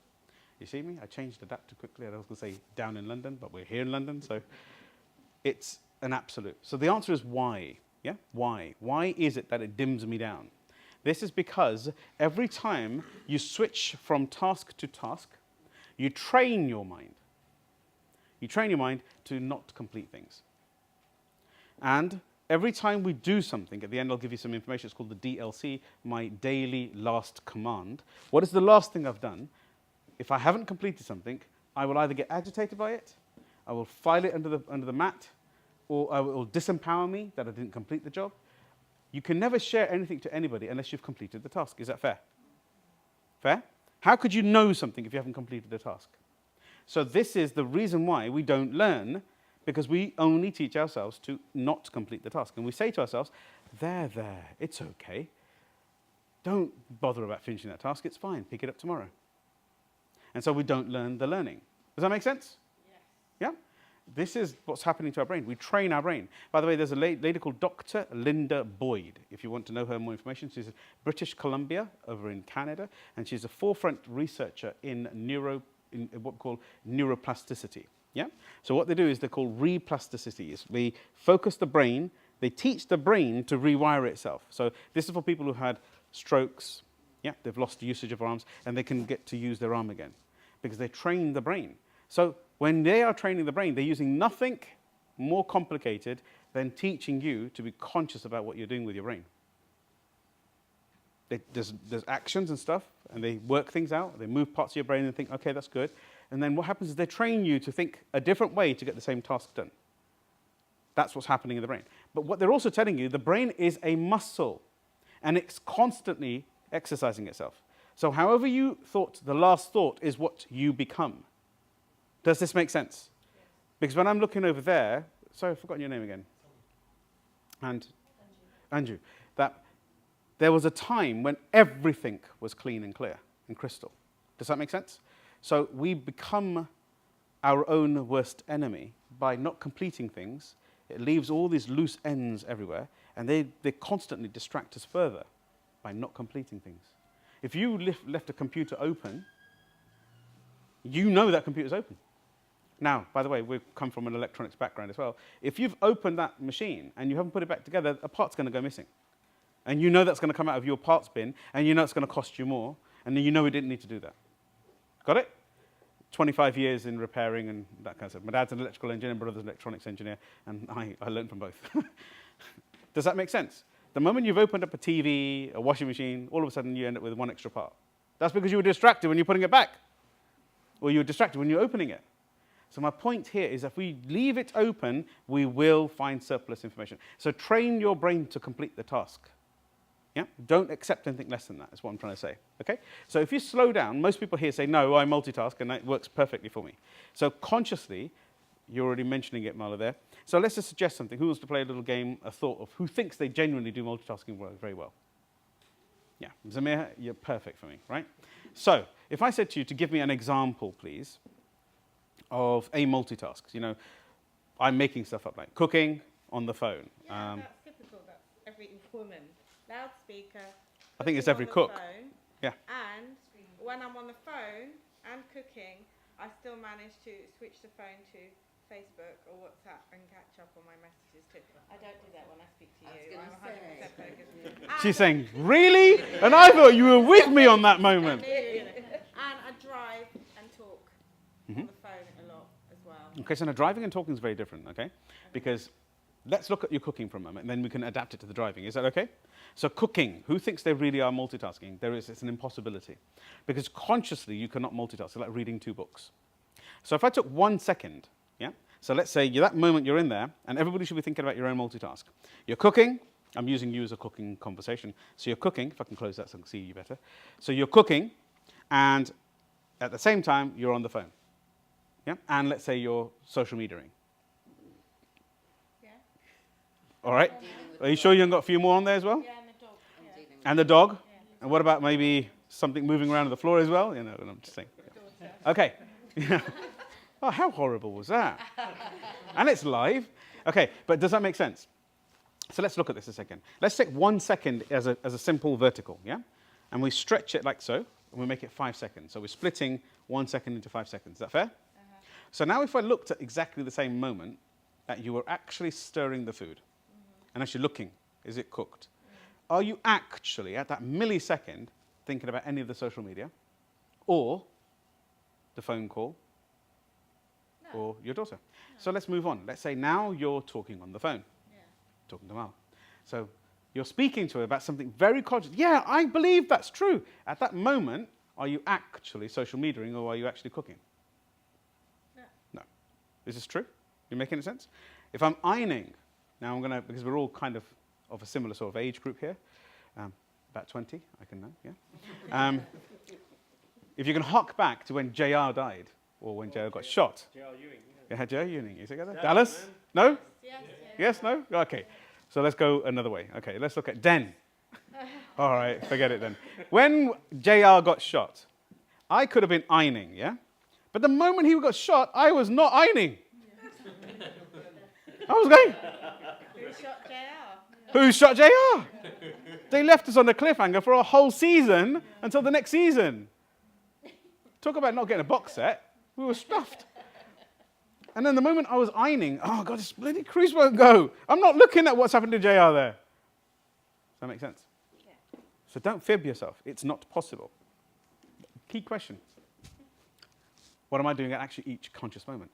You see me? I changed adapted quickly. I was going to say down in London, but we're here in London, so it's an absolute. So the answer is why. Yeah? Why? Why is it that it dims me down? This is because every time you switch from task to task, you train your mind. You train your mind to not complete things. And every time we do something, at the end I'll give you some information, it's called the DLC, my daily last command. What is the last thing I've done? If I haven't completed something, I will either get agitated by it, I will file it under the mat, or it will disempower me that I didn't complete the job. You can never share anything to anybody unless you've completed the task. Is that fair? Fair? How could you know something if you haven't completed a task? So this is the reason why we don't learn, because we only teach ourselves to not complete the task. And we say to ourselves, there, it's okay. Don't bother about finishing that task, it's fine, pick it up tomorrow. And so we don't learn the learning. Does that make sense? Yes. Yeah? This is what's happening to our brain. We train our brain. By the way, there's a lady called Dr. Linda Boyd. If you want to know her more information, she's in British Columbia over in Canada, and she's a forefront researcher in what we call neuroplasticity. Yeah? So what they do is they're called replasticity. They focus the brain, they teach the brain to rewire itself. So this is for people who had strokes, yeah, they've lost usage of arms, and they can get to use their arm again because they train the brain. So when they are training the brain, they're using nothing more complicated than teaching you to be conscious about what you're doing with your brain. There's actions and stuff, and they work things out. They move parts of your brain and think, okay, that's good. And then what happens is they train you to think a different way to get the same task done. That's what's happening in the brain. But what they're also telling you, the brain is a muscle, and it's constantly exercising itself. So however you thought, the last thought is what you become. Does this make sense? Yes. Because when I'm looking over there, sorry, I've forgotten your name again. Andrew. That there was a time when everything was clean and clear and crystal. Does that make sense? So we become our own worst enemy by not completing things. It leaves all these loose ends everywhere, and they constantly distract us further by not completing things. If you left a computer open, you know that computer's open. Now, by the way, we've come from an electronics background as well. If you've opened that machine and you haven't put it back together, a part's going to go missing. And you know that's going to come out of your parts bin, and you know it's going to cost you more, and then you know we didn't need to do that. Got it? 25 years in repairing and that kind of stuff. My dad's an electrical engineer, my brother's an electronics engineer, and I learned from both. Does that make sense? The moment you've opened up a TV, a washing machine, all of a sudden you end up with one extra part. That's because you were distracted when you're putting it back, or you were distracted when you're opening it. So my point here is if we leave it open, we will find surplus information. So train your brain to complete the task. Yeah? Don't accept anything less than that, is what I'm trying to say. Okay? So if you slow down, most people here say, no, I multitask, and that works perfectly for me. So consciously, you're already mentioning it, Marla, there. So let's just suggest something. Who wants to play a little game, a thought of who thinks they genuinely do multitasking very well? Yeah, Zamir, you're perfect for me, right? So if I said to you to give me an example, please, of a multitask. You know, I'm making stuff up, like cooking on the phone. Yeah, that's typical. That's every woman. Loudspeaker. I think it's cooking every on the cook. phone, Yeah. And when I'm on the phone and cooking, I still manage to switch the phone to Facebook or WhatsApp and catch up on my messages too. I don't do that when I speak to you. I'm 100% focused. She's saying, really? And I thought you were with me on that moment. And I drive and talk on the phone a lot as well. Okay, so now driving and talking is very different, okay? Because let's look at your cooking for a moment, and then we can adapt it to the driving. Is that okay? So cooking, who thinks they really are multitasking? It's an impossibility. Because consciously, you cannot multitask. It's like reading two books. So if I took 1 second, yeah? So let's say that moment you're in there, and everybody should be thinking about your own multitask. You're cooking. I'm using you as a cooking conversation. So you're cooking. If I can close that so I can see you better. So you're cooking, and at the same time, you're on the phone. Yeah? And let's say you're social mediaing. Yeah. All right? Are you sure you haven't got a few more on there as well? Yeah, and the dog. And the dog? And what about maybe something moving around on the floor as well? You know, I'm just saying. Okay. Oh, how horrible was that? And it's live. Okay, but does that make sense? So let's look at this a second. Let's take 1 second as a simple vertical, yeah? And we stretch it like so, and we make it 5 seconds. So we're splitting 1 second into 5 seconds. Is that fair? So now if I looked at exactly the same moment that you were actually stirring the food and actually looking, is it cooked? Are you actually, at that millisecond, thinking about any of the social media or the phone call or your daughter? So let's move on. Let's say now you're talking on the phone, talking to Mum. So you're speaking to her about something very conscious. Yeah, I believe that's true. At that moment, are you actually social mediaing or are you actually cooking? No. Is this true? You making any sense? If I'm ironing, now I'm going to, because we're all kind of a similar sort of age group here, about 20, I can know, yeah? If you can hark back to when JR died, or when JR got shot. JR Ewing. Yeah, JR Ewing, you together? Dallas? No? Yes, no? Okay, so let's go another way. Okay, let's look at Den. All right, forget it then. When JR got shot, I could have been ironing, yeah? But the moment he got shot, I was not ironing. I was going, Who shot JR? who shot JR? They left us on a cliffhanger for a whole season until the next season. Talk about not getting a box set. We were stuffed. And then the moment I was ironing, oh God, this bloody cruise won't go. I'm not looking at what's happened to JR there. Does that make sense? Yeah. So don't fib yourself. It's not possible. Key question. What am I doing at actually each conscious moment?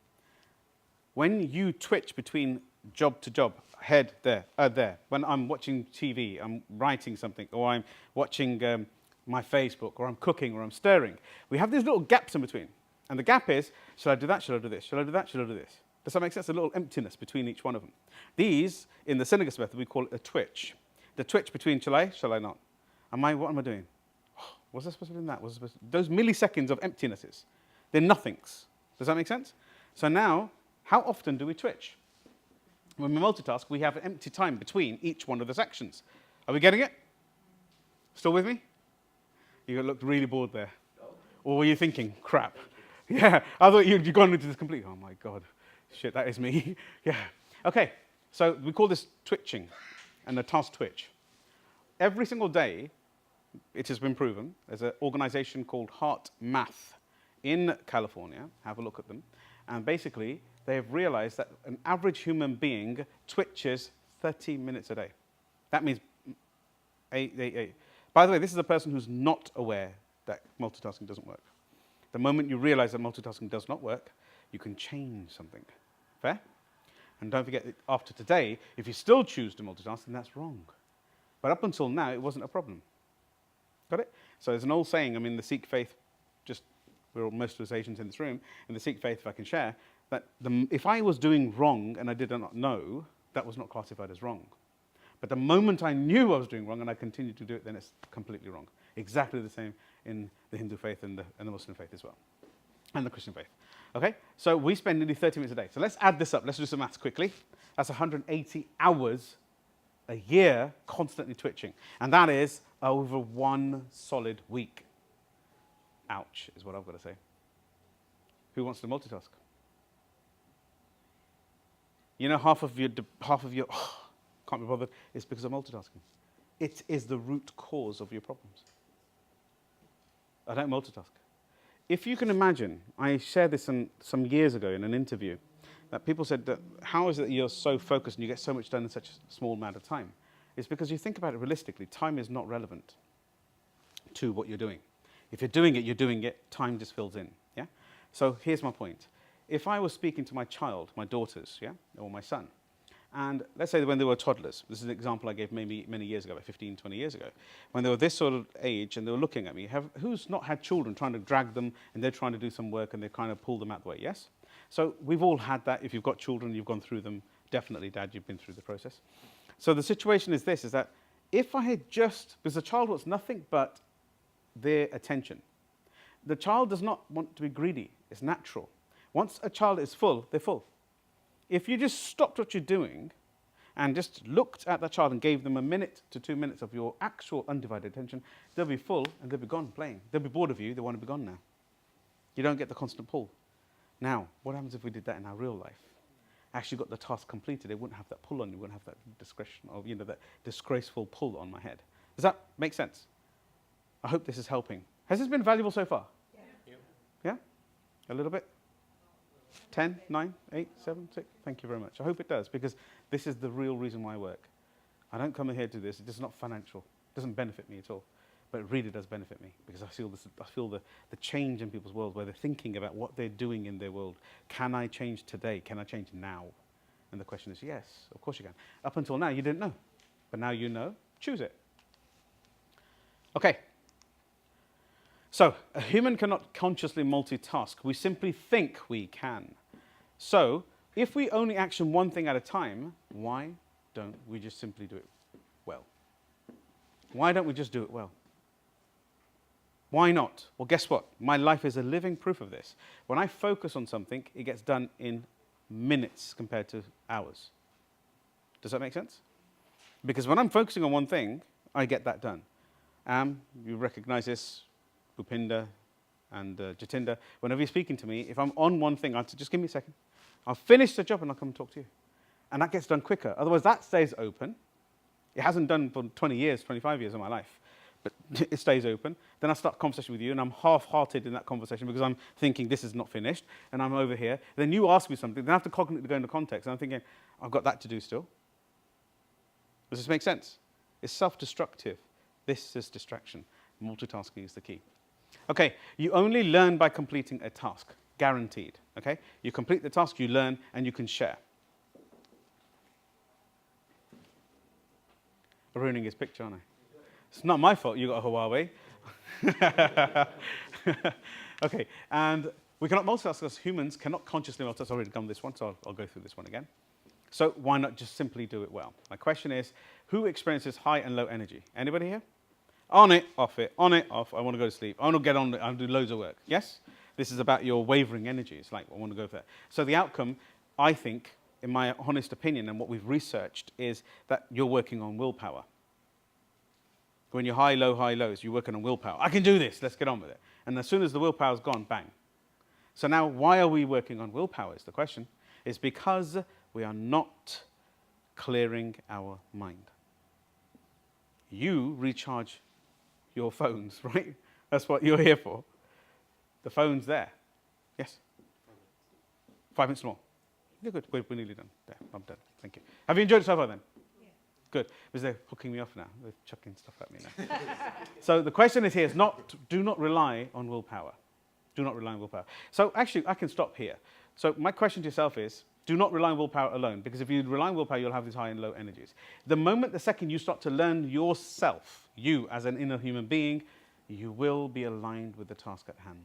When you twitch between job to job, head there, there, when I'm watching TV, I'm writing something, or I'm watching my Facebook, or I'm cooking, or I'm stirring, we have these little gaps in between. And the gap is, shall I do that, shall I do this, shall I do that, shall I do this? Does that make sense? A little emptiness between each one of them. These, in the Synagogue method, we call it a twitch. The twitch between shall I not? What am I doing? Was I supposed to be doing that? Those milliseconds of emptinesses, they're nothings. Does that make sense? So now, how often do we twitch? When we multitask, we have an empty time between each one of those actions. Are we getting it? Still with me? You looked really bored there. Or were you thinking, crap? Yeah, I thought you'd gone into this complete, oh my God, shit, that is me. Yeah. Okay, so we call this twitching and the task twitch. Every single day, it has been proven, there's an organization called Heart Math in California, have a look at them, and basically they have realized that an average human being twitches 30 minutes a day. That means, by the way, this is a person who's not aware that multitasking doesn't work. The moment you realize that multitasking does not work, you can change something. Fair? And don't forget, that after today, if you still choose to multitask, then that's wrong. But up until now, it wasn't a problem. Got it? So there's an old saying, I mean, the Sikh faith, we're all most of us Asians in this room, in the Sikh faith, if I can share, that if I was doing wrong and I did not know, that was not classified as wrong. But the moment I knew I was doing wrong and I continued to do it, then it's completely wrong. Exactly the same in the Hindu faith and the Muslim faith as well, and the Christian faith. Okay, so we spend nearly 30 minutes a day. So let's add this up. Let's do some maths quickly. That's 180 hours a year constantly twitching. And that is over one solid week. Ouch, is what I've got to say. Who wants to multitask? You know, half of your can't be bothered, is because of multitasking. It is the root cause of your problems. I don't multitask. If you can imagine, I shared this some years ago in an interview, that people said that how is it that you're so focused and you get so much done in such a small amount of time? It's because you think about it realistically, time is not relevant to what you're doing. If you're doing it, time just fills in, yeah? So here's my point. If I was speaking to my child, my daughters, yeah, or my son, and let's say when they were toddlers, this is an example I gave maybe many years ago, about 15, 20 years ago, when they were this sort of age and they were looking at me, who's not had children trying to drag them and they're trying to do some work and they kind of pull them out the way, yes? So we've all had that. If you've got children, you've gone through them. Definitely, Dad, you've been through the process. So the situation is this, is that if I had because the child wants nothing but their attention. The child does not want to be greedy. It's natural. Once a child is full, they're full. If you just stopped what you're doing, and just looked at that child and gave them 1 minute to 2 minutes of your actual undivided attention, they'll be full and they'll be gone playing. They'll be bored of you. They want to be gone now. You don't get the constant pull. Now, what happens if we did that in our real life? Actually got the task completed, it wouldn't have that pull on you, wouldn't have that discretion, or that disgraceful pull on my head. Does that make sense? I hope this is helping. Has this been valuable so far? Yep. Yeah? A little bit? 10, 9, 8, 7, 6? Thank you very much. I hope it does, because this is the real reason why I work. I don't come in here to do this. It's just not financial. It doesn't benefit me at all. But it really does benefit me, because I feel the change in people's world, where they're thinking about what they're doing in their world. Can I change today? Can I change now? And the question is yes, of course you can. Up until now, you didn't know. But now you know. Choose it. Okay. So, a human cannot consciously multitask. We simply think we can. So, if we only action one thing at a time, why don't we just simply do it well? Why don't we just do it well? Why not? Well, guess what? My life is a living proof of this. When I focus on something, it gets done in minutes compared to hours. Does that make sense? Because when I'm focusing on one thing, I get that done. You recognize this, Upinder and Jatinder. Whenever you're speaking to me, if I'm on one thing, I'll say, just give me a second. I'll finish the job and I'll come and talk to you. And that gets done quicker. Otherwise, that stays open. It hasn't done for 20 years, 25 years of my life. But it stays open. Then I start a conversation with you, and I'm half-hearted in that conversation because I'm thinking this is not finished, and I'm over here. Then you ask me something. Then I have to cognitively go into context, and I'm thinking, I've got that to do still. Does this make sense? It's self-destructive. This is distraction. Multitasking is the key. Okay, you only learn by completing a task, guaranteed. Okay, you complete the task, you learn, and you can share. I'm ruining his picture, aren't I? It's not my fault you got a Huawei. Okay, and we cannot multitask as humans, cannot consciously multitask. I've already done this one, so I'll go through this one again. So why not just simply do it well? My question is, who experiences high and low energy? Anybody here? On it, off it, on it, off. I want to go to sleep. I want to get on it. I want to do loads of work. Yes? This is about your wavering energy. It's like, I want to go for that. So the outcome, I think, in my honest opinion and what we've researched, is that you're working on willpower. When you're high, lows, you're working on willpower. I can do this. Let's get on with it. And as soon as the willpower's gone, bang. So now, why are we working on willpower is the question. It's because we are not clearing our mind. You recharge your phones, right? That's what you're here for. The phone's there. Yes? 5 minutes more. You're good. We're nearly done. There, I'm done. Thank you. Have you enjoyed it so far then? Yeah. Good. Because they're hooking me off now. They're chucking stuff at me now. So the question is here is do not rely on willpower. Do not rely on willpower. So actually, I can stop here. So my question to yourself is, do not rely on willpower alone, because if you rely on willpower, you'll have these high and low energies. The second you start to learn yourself, you as an inner human being, you will be aligned with the task at hand.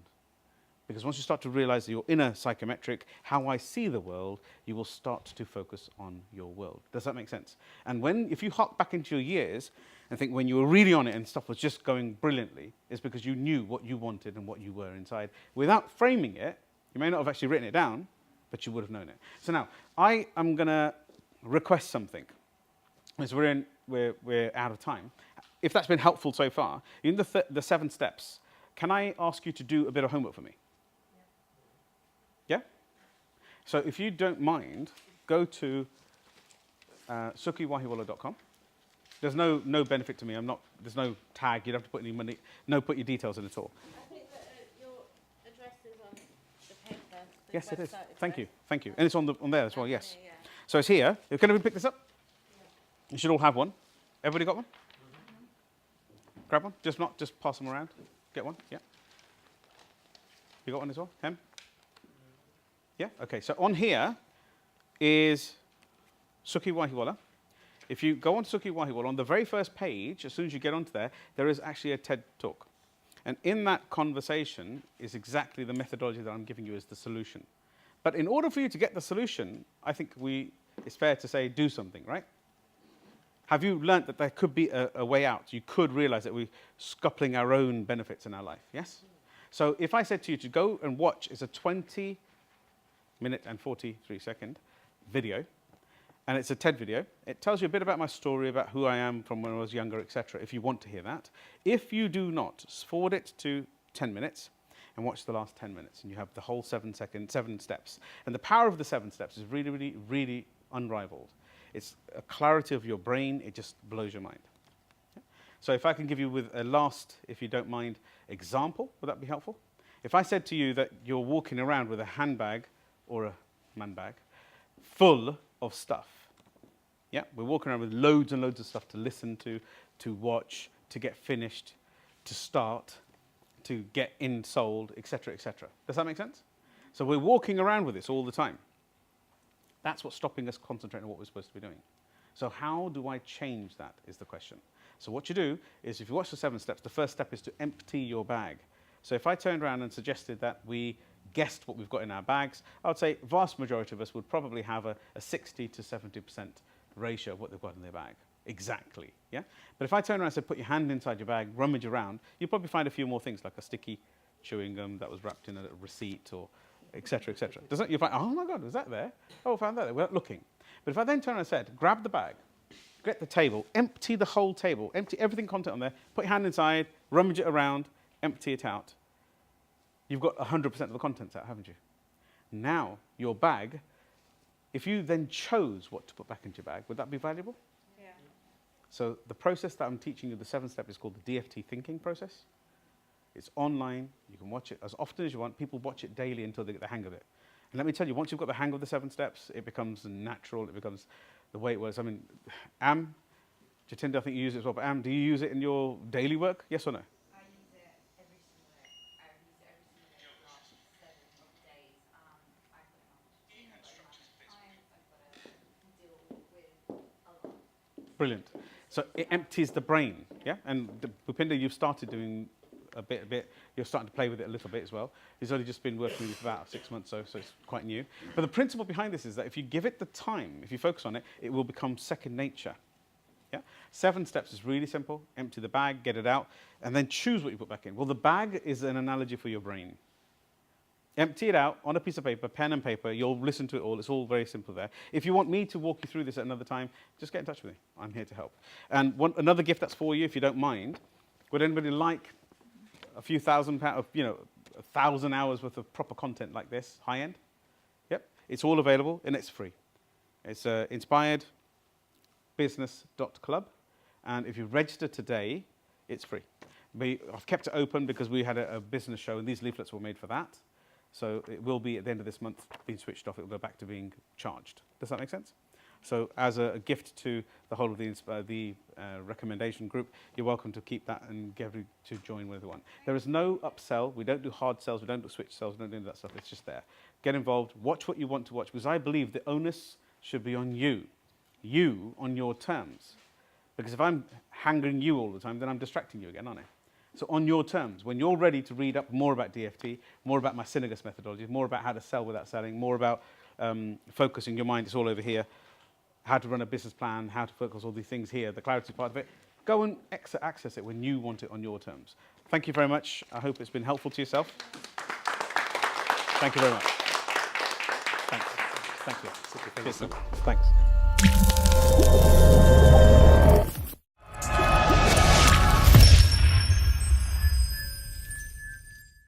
Because once you start to realize your inner psychometric, how I see the world, you will start to focus on your world. Does that make sense? And if you hop back into your years and think when you were really on it and stuff was just going brilliantly, it's because you knew what you wanted and what you were inside. Without framing it, you may not have actually written it down, but you would have known it. So now, I am going to request something. As we're out of time. If that's been helpful so far, in the 7 steps, can I ask you to do a bit of homework for me? Yeah? So if you don't mind, go to sukiwahiwala.com. There's no benefit to me. There's no tag. You don't have to put any money. Put your details in at all. I think that your address is on the paper. Yes, it is. Thank you. And it's on there as well, yes. Yeah. So it's here. Can everybody pick this up? Yeah. You should all have one. Everybody got one? Mm-hmm. Grab one. Just pass them around. Get one. Yeah. You got one as well? Hem? Yeah? Okay. So on here is Suki Wahiwala. If you go on Suki Wahiwala, on the very first page, as soon as you get onto there, there is actually a TED Talk. And in that conversation is exactly the methodology that I'm giving you as the solution. But in order for you to get the solution, I think it's fair to say do something, right? Have you learnt that there could be a way out? You could realize that we're scuppling our own benefits in our life, yes? So if I said to you to go and watch, it's a 20-minute and 43-second video, and it's a TED video. It tells you a bit about my story, about who I am from when I was younger, etc., if you want to hear that. If you do not, forward it to 10 minutes and watch the last 10 minutes, and you have the whole 7 steps. And the power of the 7 steps is really, really, really unrivaled. It's a clarity of your brain. It just blows your mind. Yeah? So if I can give you with a last, if you don't mind, example, would that be helpful? If I said to you that you're walking around with a handbag or a man bag full of stuff. Yeah, we're walking around with loads and loads of stuff to listen to watch, to get finished, to start, to get in sold, etc., etc. Does that make sense? So we're walking around with this all the time. That's what's stopping us concentrating on what we're supposed to be doing. So how do I change that is the question. So what you do is if you watch the 7 steps, the first step is to empty your bag. So if I turned around and suggested that we guessed what we've got in our bags, I would say vast majority of us would probably have a 60 to 70% ratio of what they've got in their bag. Exactly, yeah? But if I turn around and say, put your hand inside your bag, rummage around, you'll probably find a few more things, like a sticky chewing gum that was wrapped in a receipt, or et cetera, et cetera. Doesn't you find, oh my God, was that there? Oh, I found that there, without looking. But if I then turn around and said, grab the bag, get the table, empty the whole table, empty everything content on there, put your hand inside, rummage it around, empty it out, you've got 100% of the contents out, haven't you? Now, your bag, if you then chose what to put back into your bag, would that be valuable? Yeah. So the process that I'm teaching you, the 7 step, is called the DFT thinking process. It's online. You can watch it as often as you want. People watch it daily until they get the hang of it. And let me tell you, once you've got the hang of the 7 steps, it becomes natural. It becomes the way it works. I mean, Jatinder, I think you use it as well, but do you use it in your daily work? Yes or no? I use it every single day. I use it every single day for the last 7 days. I've got too much time. I've got to deal with a lot. Brilliant. So it empties the brain, yeah? And Bhupinder, you've started doing a bit. You're starting to play with it a little bit as well. He's only just been working with it for about 6 months, so it's quite new. But the principle behind this is that if you give it the time, if you focus on it, it will become second nature. Yeah? 7 steps is really simple. Empty the bag, get it out, and then choose what you put back in. Well, the bag is an analogy for your brain. Empty it out on a piece of paper, pen and paper. You'll listen to it all. It's all very simple there. If you want me to walk you through this at another time, just get in touch with me. I'm here to help. And another gift that's for you, if you don't mind, would anybody like a few £1,000, 1,000 hours worth of proper content like this, high end? Yep. It's all available and it's free. It's inspiredbusiness.club. And if you register today, it's free. I've kept it open because we had a business show and these leaflets were made for that. So it will be, at the end of this month, being switched off. It will go back to being charged. Does that make sense? So as a gift to the whole of the recommendation group, you're welcome to keep that and get everybody to join with one. There is no upsell. We don't do hard sells. We don't do switch sells. We don't do any of that stuff. It's just there. Get involved. Watch what you want to watch, because I believe the onus should be on you. You on your terms. Because if I'm hanging you all the time, then I'm distracting you again, aren't I? So on your terms, when you're ready to read up more about DFT, more about my Synagus methodology, more about how to sell without selling, more about focusing your mind, it's all over here, how to run a business plan, how to focus all these things here, the clarity part of it, go and access it when you want it on your terms. Thank you very much. I hope it's been helpful to yourself. Thank you very much. Thanks. Thank you. Thanks.